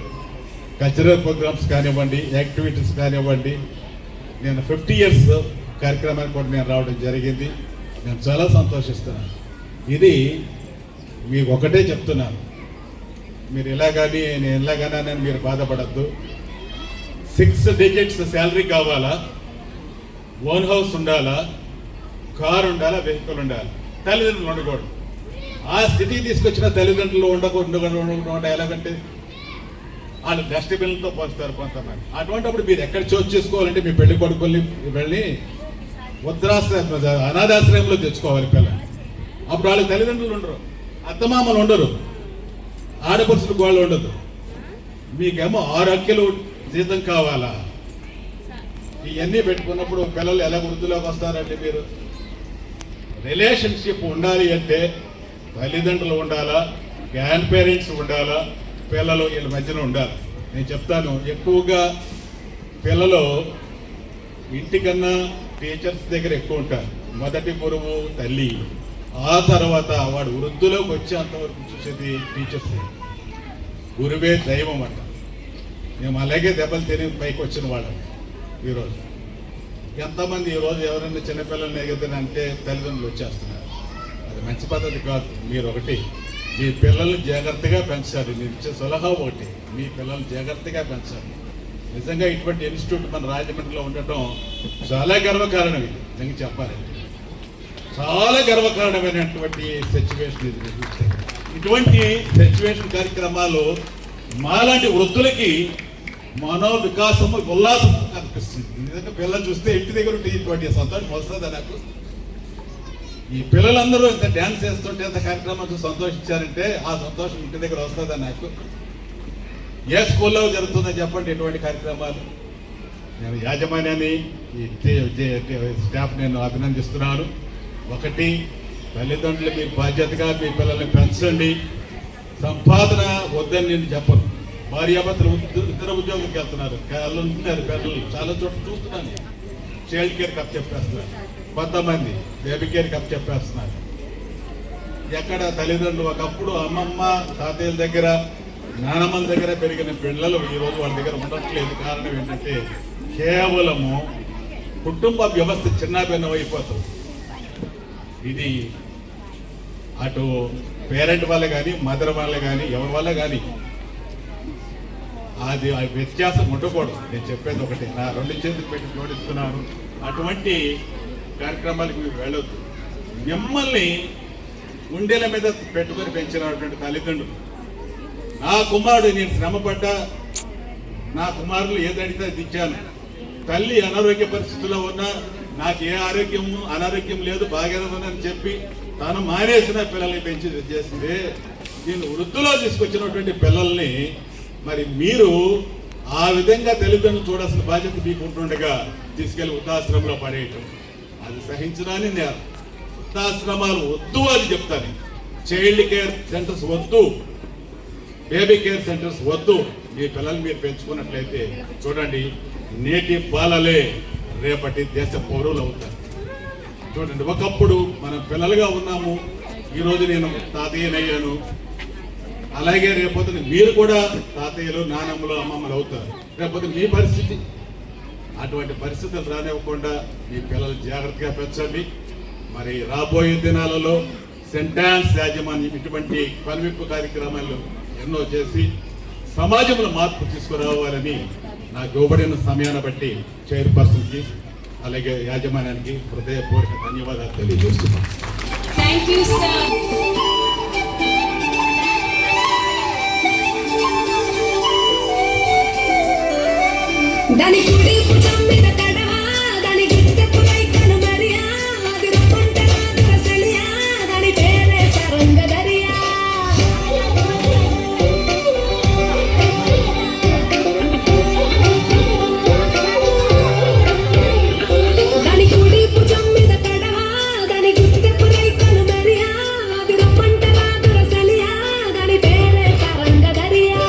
కల్చరల్ ప్రోగ్రామ్స్ కానివ్వండి, యాక్టివిటీస్ కానివ్వండి. నేను 50 years కార్యక్రమానికి కూడా నేను రావడం జరిగింది. నేను చాలా సంతోషిస్తున్నాను. ఇది మీకు ఒకటే చెప్తున్నాను, మీరు ఇలాగని నేను ఇలాగని మీరు బాధపడద్దు. 6 digits శాలరీ కావాలా, ఓన్ హౌస్ ఉండాలా, కార్ ఉండాలా, వెహికల్ ఉండాలి, తల్లిదండ్రులు ఉండకూడదు. ఆ స్థితికి తీసుకొచ్చిన తల్లిదండ్రులు ఉండకుండా ఎలాగంటే వాళ్ళు డస్ట్బిన్లతో పోస్తారు కొంతమంది. అటువంటిప్పుడు మీరు ఎక్కడ చోటు చేసుకోవాలంటే మీ పెళ్లి కొడుకుల్ని వెళ్ళి అనాథాశ్రయంలో తెచ్చుకోవాలి పిల్లలు. అప్పుడు వాళ్ళకి తల్లిదండ్రులు ఉండరు, అత్తమామలు ఉండరు, ఆడపడుచులకు వాళ్ళు ఉండదు. మీకేమో 6 అంకెలు జీతం కావాలా? ఇవన్నీ పెట్టుకున్నప్పుడు పిల్లలు ఎలా వృద్ధిలోకి వస్తారంటే, మీరు రిలేషన్షిప్ ఉండాలి అంటే తల్లిదండ్రులు ఉండాలా, గ్రాండ్ పేరెంట్స్ ఉండాలా, పిల్లలు వీళ్ళ మధ్యన ఉండాలి. నేను చెప్తాను, ఎక్కువగా పిల్లలు ఇంటికన్నా టీచర్స్ దగ్గర ఎక్కువ ఉంటారు. మొదటి గురువు తల్లి, ఆ తర్వాత వాడు వృద్ధిలోకి వచ్చేంతవరకు చూసేది టీచర్స్. గురువే దైవం అంట. మేము అలాగే దెబ్బలు తిని పైకి వచ్చిన వాళ్ళం. ఈరోజు ఎంతమంది ఈరోజు ఎవరైనా చిన్నపిల్లల్ని ఎగదంటే తల్లిదండ్రులు వచ్చేస్తున్నారు. అది మంచి పద్ధతి కాదు. మీరు ఒకటి మీ పిల్లల్ని జాగ్రత్తగా పెంచాలి. మీరు ఇచ్చే సలహా ఒకటి, మీ పిల్లల్ని జాగ్రత్తగా పెంచాలి. నిజంగా ఇటువంటి ఇన్స్టిట్యూట్ మన రాజమండ్రిలో ఉండటం చాలా గర్వకారణం. ఇది నిజంగా చెప్పాలి, చాలా గర్వకారణమైనటువంటి సిచ్యువేషన్ ఇది. ఇటువంటి సిచ్యువేషన్ కార్యక్రమాలు మాలాంటి వృద్ధులకి మనో వికాసము, ఉల్లాసం కనిపిస్తుంది. నిజంగా పిల్లలు చూస్తే ఇంటి దగ్గర ఉంటే ఇటువంటి సంతోషం వస్తుందా? నాకు ఈ పిల్లలందరూ ఇంత డ్యాన్స్ చేస్తుంటే ఇంత కార్యక్రమాలు సంతోషించారంటే ఆ సంతోషం ఇంటి దగ్గర వస్తుందని నాకు ఏ స్కూల్లో జరుగుతుందని చెప్పండి ఇటువంటి కార్యక్రమాలు. నేను యాజమాన్యాన్ని స్టాఫ్ నేను అభినందిస్తున్నాను. ఒకటి, తల్లిదండ్రులు మీ బాధ్యతగా మీ పిల్లల్ని పెంచండి. సంపాదన వద్దని నేను చెప్పను. భార్యాభర్తలు ఇద్దరు ఉద్యోగంకి వెళ్తున్నారు, పిల్లలు చాలా చోట్ల చూస్తున్నాను. చైల్డ్ కేర్ కప్ చెప్పేస్తున్నారు, కొంతమంది బేబీ కేర్ కప్ చెప్పేస్తున్నారు. ఎక్కడ తల్లిదండ్రులు ఒకప్పుడు అమ్మమ్మ తాతయ్యల దగ్గర నానమ్మల దగ్గర పెరిగిన పిల్లలు ఈరోజు వాళ్ళ దగ్గర ఉండట్లేదు. కారణం ఏంటంటే కేవలము కుటుంబ వ్యవస్థ చిన్నాభిన్నం అయిపోతుంది. ఇది అటు పేరెంట్ వల్ల కానీ మదర్ వల్ల కానీ ఎవరి వల్ల కానీ అది వ్యత్యాసం ఉండకూడదు. నేను చెప్పేది ఒకటి, నా 2 చేతులు పెట్టి జోడిస్తున్నాను. అటువంటి కార్యక్రమాలకు మీరు వెళ్ళొద్దు. మిమ్మల్ని గుండెల మీద పెట్టుకొని పెంచినటువంటి తల్లిదండ్రులు, నా కుమారుడు నేను శ్రమపడ్డా, నా కుమారులు ఏదడితే అది ఇచ్చాను. తల్లి అనారోగ్య పరిస్థితుల్లో ఉన్నా నాకు ఏ అనారోగ్యం లేదు బాగానే ఉందని చెప్పి తాను మానేసిన పిల్లల్ని పెంచి చేసింది. నేను వృద్ధిలో తీసుకొచ్చినటువంటి పిల్లల్ని మరి మీరు ఆ విధంగా తల్లిదండ్రులు చూడాల్సిన బాధ్యత మీకు ఉంటుండగా తీసుకెళ్లి వృద్ధాశ్రమంలో పడేయటం అది సహించడాన్ని నేరం. వృద్ధాశ్రమాలు వద్దు అని చెప్తాను. చైల్డ్ కేర్ సెంటర్స్ వద్దు, బేబీ కేర్ సెంటర్స్ వద్దు. మీ పిల్లల్ని మీరు పెంచుకున్నట్లయితే చూడండి, నేటి బాలలే రేపటి దేశ పౌరులు అవుతారు. చూడండి, ఒకప్పుడు మనం పిల్లలుగా ఉన్నాము, ఈరోజు నేను తాతయ్యనయ్యాను. అలాగే రేపొద్దున మీరు కూడా తాతయ్యలు నానమ్మలు అమ్మమ్మలు అవుతారు. రేపొద్దున మీ పరిస్థితి. అటువంటి పరిస్థితులు రానివ్వకుండా మీ పిల్లలు జాగ్రత్తగా పెంచండి. మరి రాబోయే దినాలలో సెంటాన్స్ యాజమాన్యం ఇటువంటి కనువిప్పు కార్యక్రమాలు ఎన్నో చేసి సమాజంలో మార్పు తీసుకురావాలని నాకు ఇవ్వబడిన సమయాన్ని బట్టి చైర్పర్సన్కి అలాగే యాజమాన్యానికి హృదయపూర్వక ధన్యవాదాలు తెలియజేస్తున్నాను. Thank you sir. దాని కుడి భుజం మీద కడవా, దాని గిట్టెపు రైకను మరియా, అది రప్పంటలా దొరసలియా, దాని పేరే సరంగదరియా. దాని కుడి భుజం మీద కడవా, దాని గిట్టెపు రైకను మరియా, అది రప్పంటలా దొరసలియా, దాని పేరే సరంగదరియా.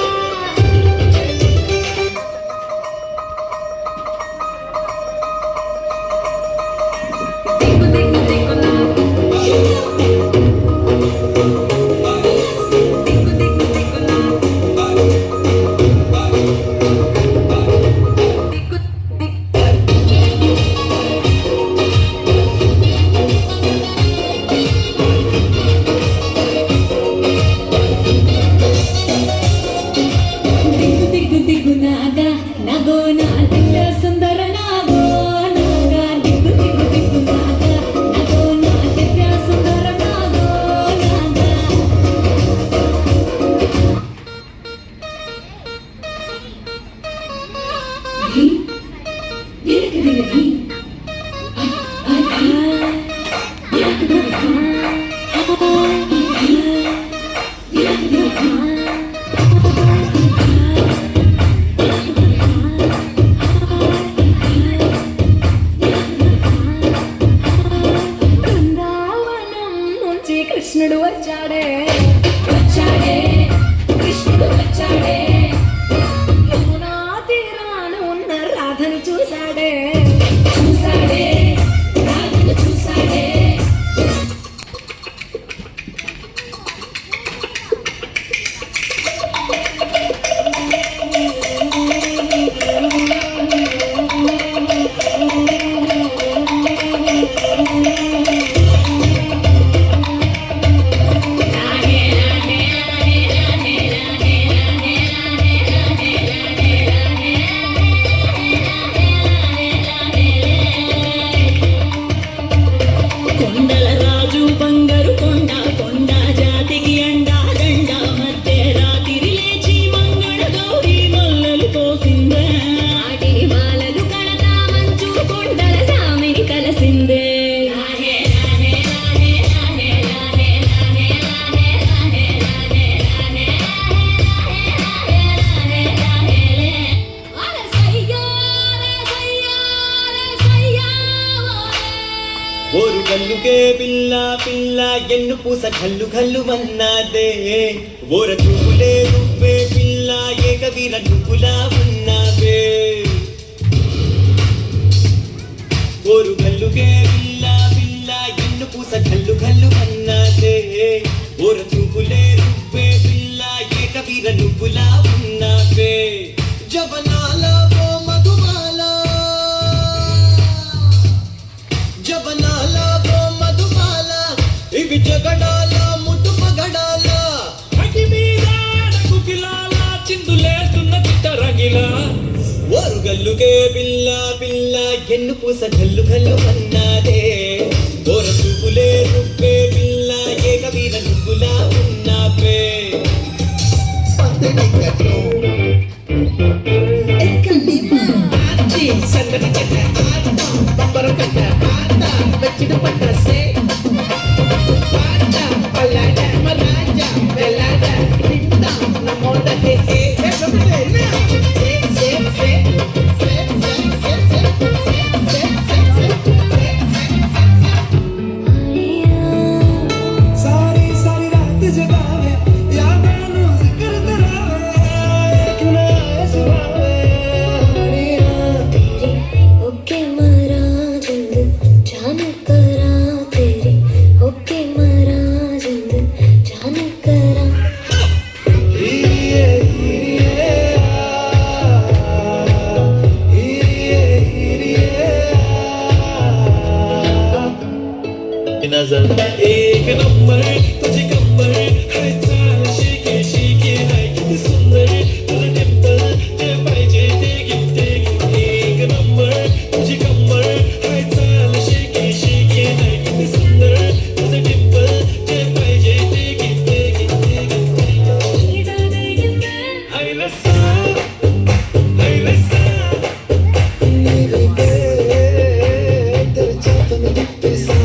గల్లుకే పిల్ల పిల్ల ఎన్ను పూస గల్లు గల్లు మన్నాదే ఓర చూపులే నువ్వే పిల్ల ఏకవీర నువ్వులా ఉన్నావే ఓరు గల్లుకే పిల్ల పిల్ల ఎన్ను పూస గల్లు గల్లు మన్నాదే ఓర చూపులే నువ్వే పిల్ల ఏకవీర నువ్వులా ఉన్నావే జవనాల ఓ మధుమాల జవనాల ఓ మధుమాల ఇవి జగడాల ముద్దు పగడాల అగి మీద కుకిలాల చిందులేస్తున్న చిట్టరగిలా ఓరు గల్లుకే పిల్ల పిల్ల ఎన్ను పూస గల్లు గల్లు అన్నాదే ఓర చూపులే నువ్వే పిల్ల ఏకవీర నువ్వులా ఉన్నావే సందడి చెట్ట ఆట బంబరం కట్ట ఆట వెచ్చిడు పట్ట సే పాట పల్లాడ మరాజ వెల్లాడ పిండ నమోద హే హే హే సే సే సే సే సే సే సే सारी सारी रात जगावे यादां जिक्र करावे क्यों ना सुनावे तेरी ओके मरा जिंद जान करा तेरी ओके मरा जिंद जान करा नजर एक नंबर तुझे कंबर है चाल शीके शीके है कितनी सुंदर तुझे टेम्पर ते पाहिजे ते गिफ्ट एक नंबर तुझे कंबर है चाल शीके शीके है कितनी सुंदर तुझे टेम्पर ते पाहिजे ते गिफ्ट I listen तेरे चाहत में दिखते सा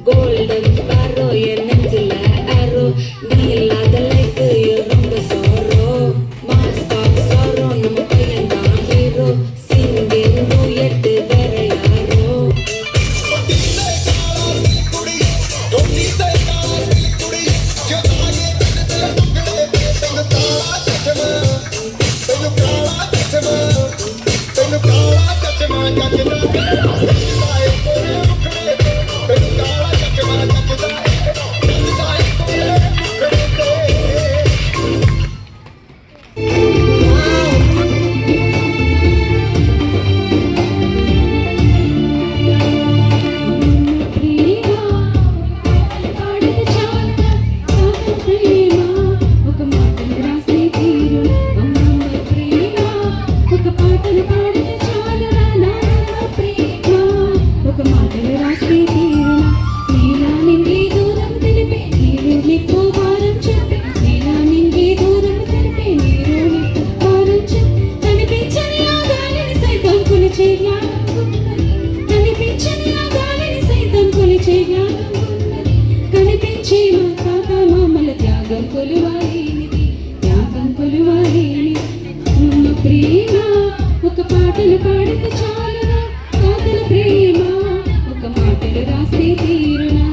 golden sparrow என்னத்துல arrow நீ இல்லாத லைஃப் ரொம்ப sorrow master sorrow நம்ம பையன் தான் hero singing duet வேற யாரோ పాటలు పాడితే చాలునా కాదల ప్రేమ ఒక మాటలు రాస్తే తీరునా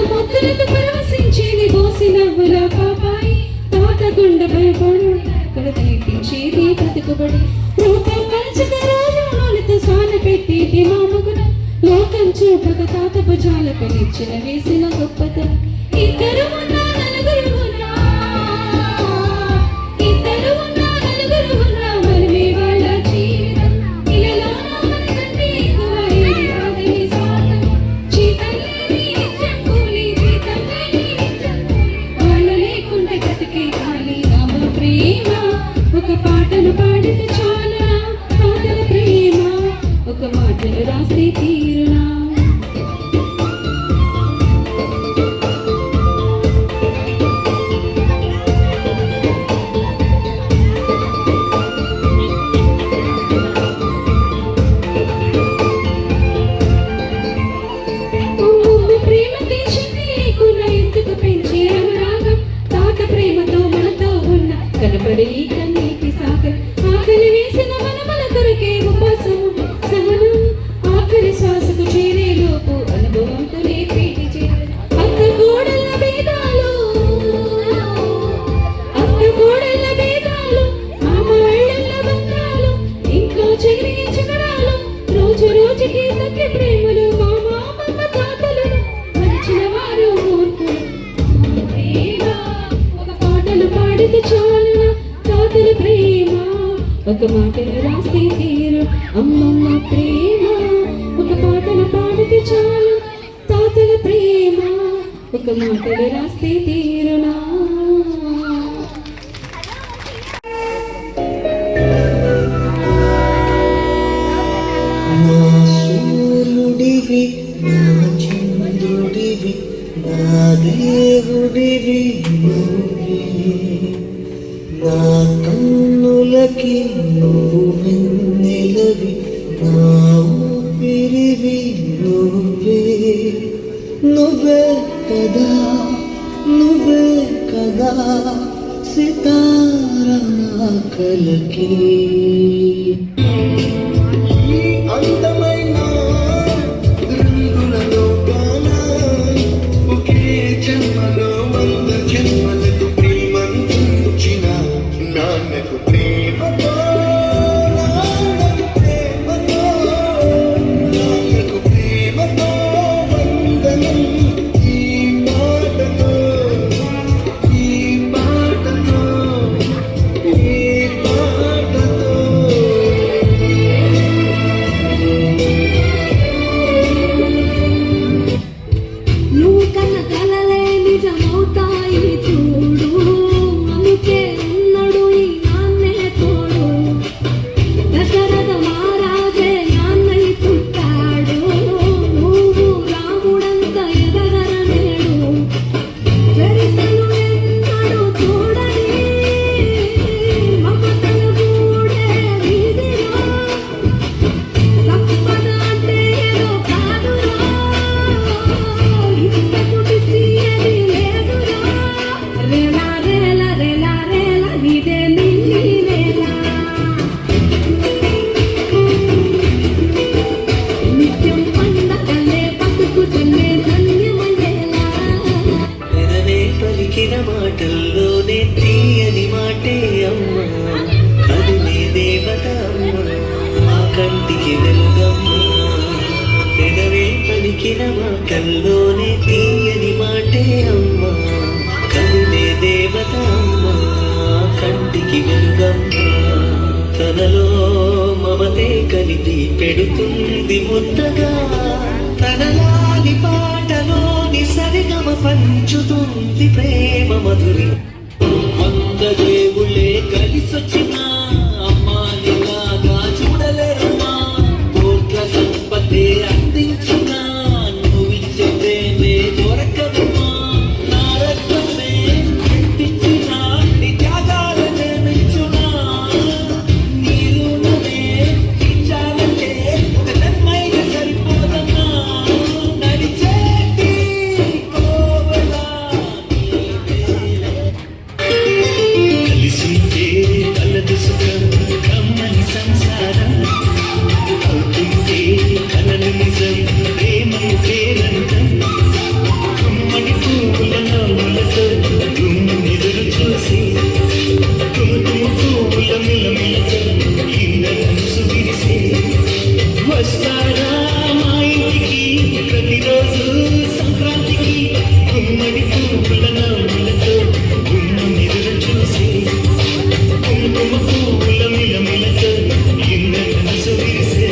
పొత్తులతో పరవశించేది బోసి నవ్వుల పాపాయి తాతగుండ భయపడు ఇక్కడ తీపించేది బతుకుబడి రూపం మంచిగా రోజులతో సాన పెట్టేది మామగున లోకం చూపక తాత భుజాలకు నిచ్చెన వేసిన గొప్పతనం ఇద్దరు ఉన్నా నలుగురు ఉన్నా ఇద్దరు ఉన్నా నలుగురు ఉన్నా మరి మీ వాళ్ళ జీవితం ఇలాలో మనకంటే ఎక్కువ ఏది కాదని సాధం చీకలేని ప్రేమ ఒక పాటను పాడితే చాలునా తాతల ప్రేమ ఒక మాటలు రాస్తే తీరునా కనపడి కన్నీటి సాగర్ ఆకలి వేసిన మనమల కొరకే ఉపాసము సహనం ఆఖరి శ్వాసకు చేరే లోపు అనుభవంతో నేపేటి చేరే అక్క కోడళ్ళ భేదాలు మామ వాళ్ళ బంధాలు ఇంట్లో చెగిరే చకడాలు రోజు రోజుకి తగ్గే ప్రేమలు మామ అమ్మమ్మ తాతలు మరిచిన వారు మూర్ఖులు ప్రేమ ఒక పాటలు పాడితే చాలునా తాతల ప్రేమ ఒక మాటలు రాస్తే తీరు అమ్మమ్మ ప్రేమ ఒక పాటలు పాడితే చాలు తాతల ప్రేమ ఒక మాటలు రాస్తే తీరునా నా సూర్యుడివి నా చంద్రుడివి నా దేవుడివి నువ్వే నా కన్నులకి నువ్వు వెన్నెలవి నా ఊపిరివి నువ్వే నువ్వే కదా సితారా నా కలకి అందమైన రంగులలో గానా ఒకే జన్మలో 100 జన్మలకు ప్రేమందించిన నాన్నకు ప్రేమతో వందనం ఈ పాటతో నువ్వు కన్న కలలే నిజమవుతాయి చూడు అందుకే ఉన్నాడు ఈ నాన్నే తోడు దశరథ మహారాజే నాన్నై పుట్టాడు నువ్వు రాముడంత ఎదగరనేడు చరితను ఎన్నడు చూడని మమతలు గూడే వీధిలో సంపద అంటే ఏదో కాదురా ఇంతకు తీయని లేదురా రేలా రేలా రేలా రేలా ఇదే నిల్లి రేలా నిత్యం పండగలే బతుకుతున్నే ధన్యమయ్యేలా పెదవే పలికిన మాటల్లోనే తీయని మాటే అమ్మ అది నీ దేవత అమ్మ మా కంటికి వెలుగమ్మ పెదవే పలికిన మాటల్లోనే తీయని మాటే అమ్మ కదిలే దేవత అమ్మ కంటికి వెలుగమ్మ తనలో మమతే కలిపి పెడుతుంది ముద్దగా తనలాలి పాటలోని సరిగమ పంచుతుంది ప్రేమ మధురి 100 దేవుళ్ళే కలిసొచ్చిన అమ్మానిలాగా చూడలేరమ్మా కోట్ల సంపదే అందించిన నువ్విచ్చే ప్రేమే దొరకదమ్మా నా రక్తమే చింతించిన నీ త్యాగాలనే మెచ్చునా నీ రుణమే తీర్చాలంటే ఒక జన్మైనా సరిపోదమ్మా నడిచేటి కోవెల కలిసిందే కలదు సుఖం కమ్మని సంసారం అవుతుంటే కలలు నిజం ప్రేమకు పేరంతం గుమ్మడి పువ్వుల నవ్వులతో ఎదురు చూసి తుమ్ము పువ్వుల మిలమిలతో ఇంద్రధనుసు విరిసే వస్తారా మా ఇంటికి ప్రతిరోజు సంక్రాంతికి గుమ్మడి పువ్వుల నవ్వులతో ఎదురు చూసి కుంకుమ పువ్వుల మిలమిలతో ఇంద్రధనుసు విరిసే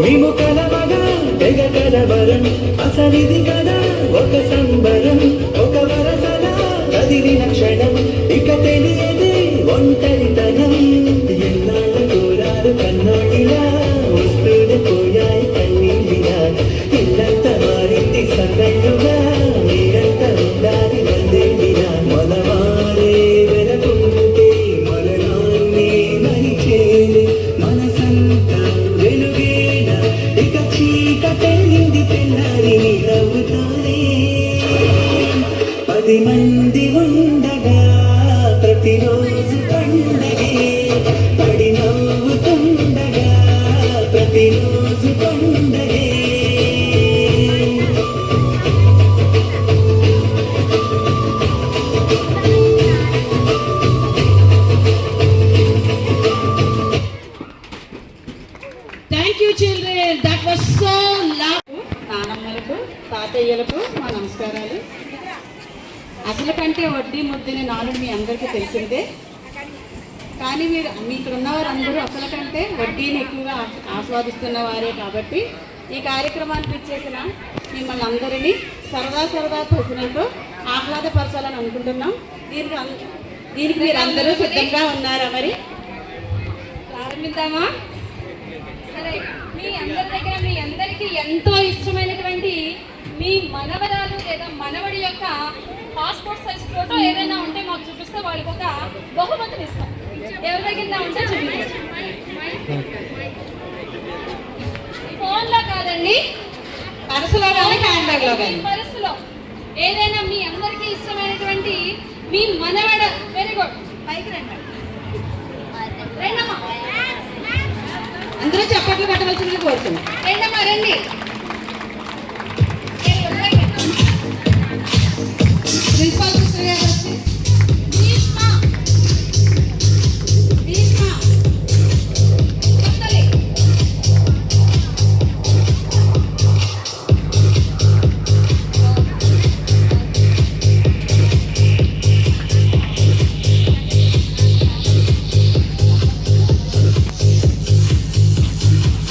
మేము కలవగా తెగ కలవరం అసలిది కదా ఒక సంబరం ఒక వరసల కదిలిన క్షణం ఇక తెలియ ఒంటరితనం ఎన్నాళ్ళ కోరారు కన్నోడిలా వస్తూనే పోయాయి కన్నీళ్ళిలా ఇల్లంతా మారింది సందళ్ళుగా మీరంతా ఉండాలి వందేళ్ళిలా మనవారే వెనకుంటే మనలాన్నే మరిచేది మనసంతా వెలుగేన ఇక చీకటెళ్ళింది తెల్లారి నవ్వుతానే 10 మంది ఉండగా ప్రతిరోజు పండగే పడి నవ్వుతుండగా ప్రతిరోజు పండగే thank you children, that was so love. నానమ్మలకు తాతయ్యలకు మా నమస్కారాలు. అసలు కంటే వడ్డీ ముద్దని నాలుగు మీ అందరికీ తెలిసిందే, కానీ మీరు ఇక్కడ ఉన్నవారు అందరూ అసలు కంటే వడ్డీని ఎక్కువగా ఆస్వాదిస్తున్న వారే. కాబట్టి ఈ కార్యక్రమానికి ఇచ్చేసిన మిమ్మల్ని అందరినీ సరదా ప్రశ్నలతో ఆహ్లాదపరచాలని అనుకుంటున్నాం. దీనికి మీరు అందరూ సిద్ధంగా ఉన్నారా? మరి ప్రారంభిద్దామా? సరే, మీ అందరి దగ్గర మీ అందరికీ ఎంతో ఇష్టమైనటువంటి మీ మనవరాలు లేదా మనవడి యొక్క పాస్పోర్ట్ సైజ్ ఫోటో ఏదైనా ఉంటే మాకు చూపిస్తే వాళ్ళకి ఒక బహుమతిని ఇస్తాం. ఎవరి దగ్గర ఉంటే చూపించండి. ఫోన్లో కాదండి, పర్సులో కానీ హ్యాండ్ బ్యాగ్లో కానీ, పర్సులో ఏదైనా మీ అందరికీ ఇష్టమైనటువంటి మీ మనవడ. వెరీ గుడ్, పైకి రండి. రండమ్మా, అందరూ చప్పట్లు కట్టవలసింది కోరుతున్నాం. రండమ్మా, రండి. ప్రిన్సిపాల్ సిస్టర్ గారు వచ్చి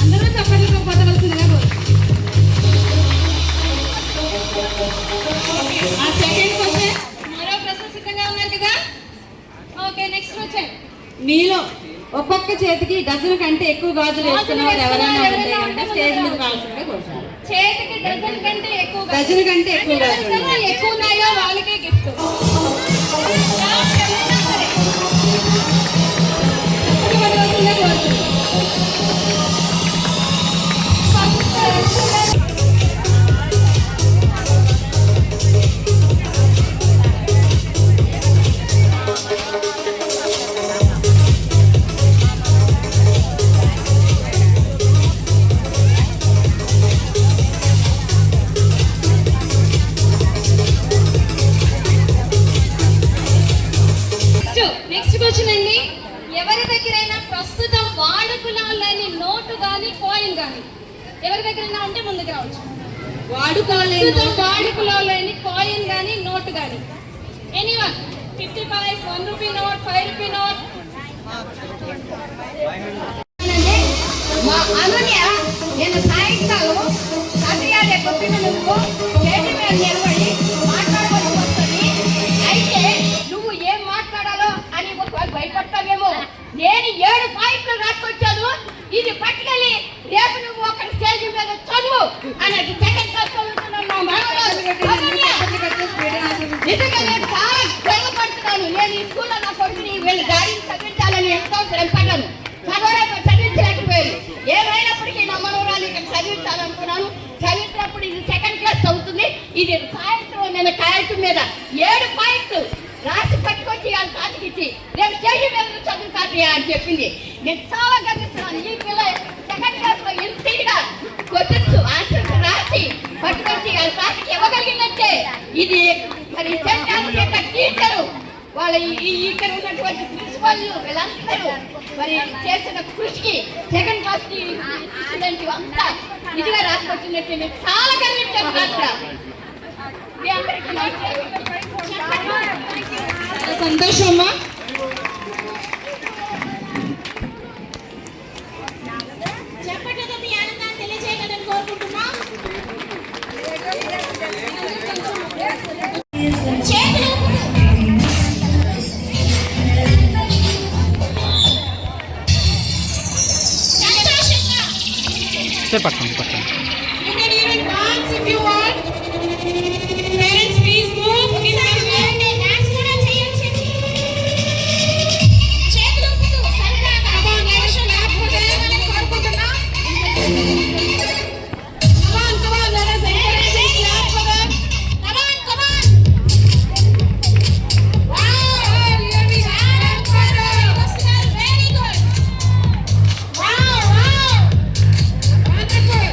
అందరూ చప్పట్లు కొట్టవలసిందిగా ఆ సెకండ్ క్వశ్చన్. మరో ప్రశ్న సిద్ధంగా ఉన్నారు కదా? ఓకే, నెక్స్ట్ వచ్చాయి. మీలో ఒక్కొక్క చేతికి డజన్ కంటే ఎక్కువ గాజులు వేసుకున్న వారు ఎవరైనా ఉంటే కనుక స్టేజ్ మీద కావాల్సిందిగా కోరుతారు. చేతికి డజన్ కంటే ఎక్కువ డజన్ కంటే ఎక్కువ గాజులు ఎవరికైనా ఎక్కువ ఉన్నాయో వాళ్ళకే గిఫ్ట్. నెక్స్ట్ క్వశ్చన్ అండి. ఎవరి దగ్గరైనా ప్రస్తుతం వాడుకలో లేని నోటు కానీ కాయిన్ కానీ ఎవరి దగ్గరైనా ఉంటే ముందుకు రావచ్చు. వాడుకలో లేని కాయిన్ కానీ నోటు కానీ anyone. 50 paise, 1 rupee note, 5 rupee note. మా అనన్య నేను సాయంకాలం అన్నయ్య కొట్టిన నువ్వు చేతి మీద నిలబడి మాట్లాడవలసి వస్తుంది. అయితే నువ్వు ఏం మాట్లాడాలో అని భయపడతావేమో. నేను 7 పాయింట్లు రాసుకొచ్చాను. ఇది పట్టుకెళ్ళి రేపు నువ్వు ఒక స్టేజ్ మీద చదువు అనేది సెకండ్ క్లాస్ చదువుతున్నాను. మా మనవరాలు నిజంగా నేను చాలా గర్వపడుతున్నాను. నేను ఈ స్కూల్లో నా కొడుకుని వీళ్ళు గాడిని చదివించాలని ఎంతో శ్రమపడ్డాను. చదివించలేకపోయాను. ఏమైనప్పటికీ నా మనవరాలు ఇక్కడ చదివించాలనుకున్నాను. చదివించినప్పుడు ఇది సెకండ్ క్లాస్ చదువుతుంది. ఇది సాయంత్రం నేను కాగితం మీద 7 పాయింట్లు రాసి పట్టుకొచ్చి వాళ్ళ తాతకిచ్చి రేపు స్టేజ్ మీద చదువు తాతయ్య అని చెప్పింది. నేను చాలా గర్విస్తున్నాను. ఈ పిల్ల సెకండ్ క్లాస్ లో ఇంటిగా క్వశ్చన్స్ ఆన్సర్స్ రాసి పట్టుకొచ్చి వాళ్ళ తాతకి ఇవ్వగలిగిందంటే ఇది మరి టీచరు వాళ్ళ ఇక్కడ ఉన్నటువంటి ప్రిన్సిపల్ వీళ్ళందరూ మరి చేసిన కృషికి సెకండ్ క్లాస్ స్టూడెంట్ అంతా ఇదిగా రాసుకొచ్చినట్టు నేను చాలా గర్వించాను. మీ అందరికీ సంతోషమ్మా. చెప్పట్లతో మీ ఆనందాన్ని తెలియజేయగలని కోరుకుంటున్నా. చేతులు ఒకసారి పట్టుకోండి పట్టుకోండి. You can even dance if you want. Parents, please move. Dance కూడా చేయొచ్చండి. చేతులు ఊపుతూ సరదాగా. Come on, let us clap for them. కోరుకుంటున్నాం. Come on, let us encourage and clap for them. Come on. Wow, really wonderful. Very good. Wow. Wonderful.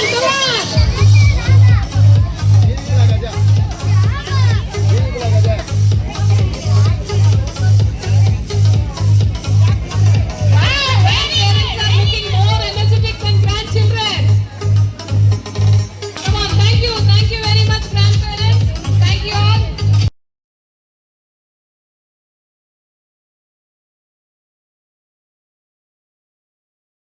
Come on.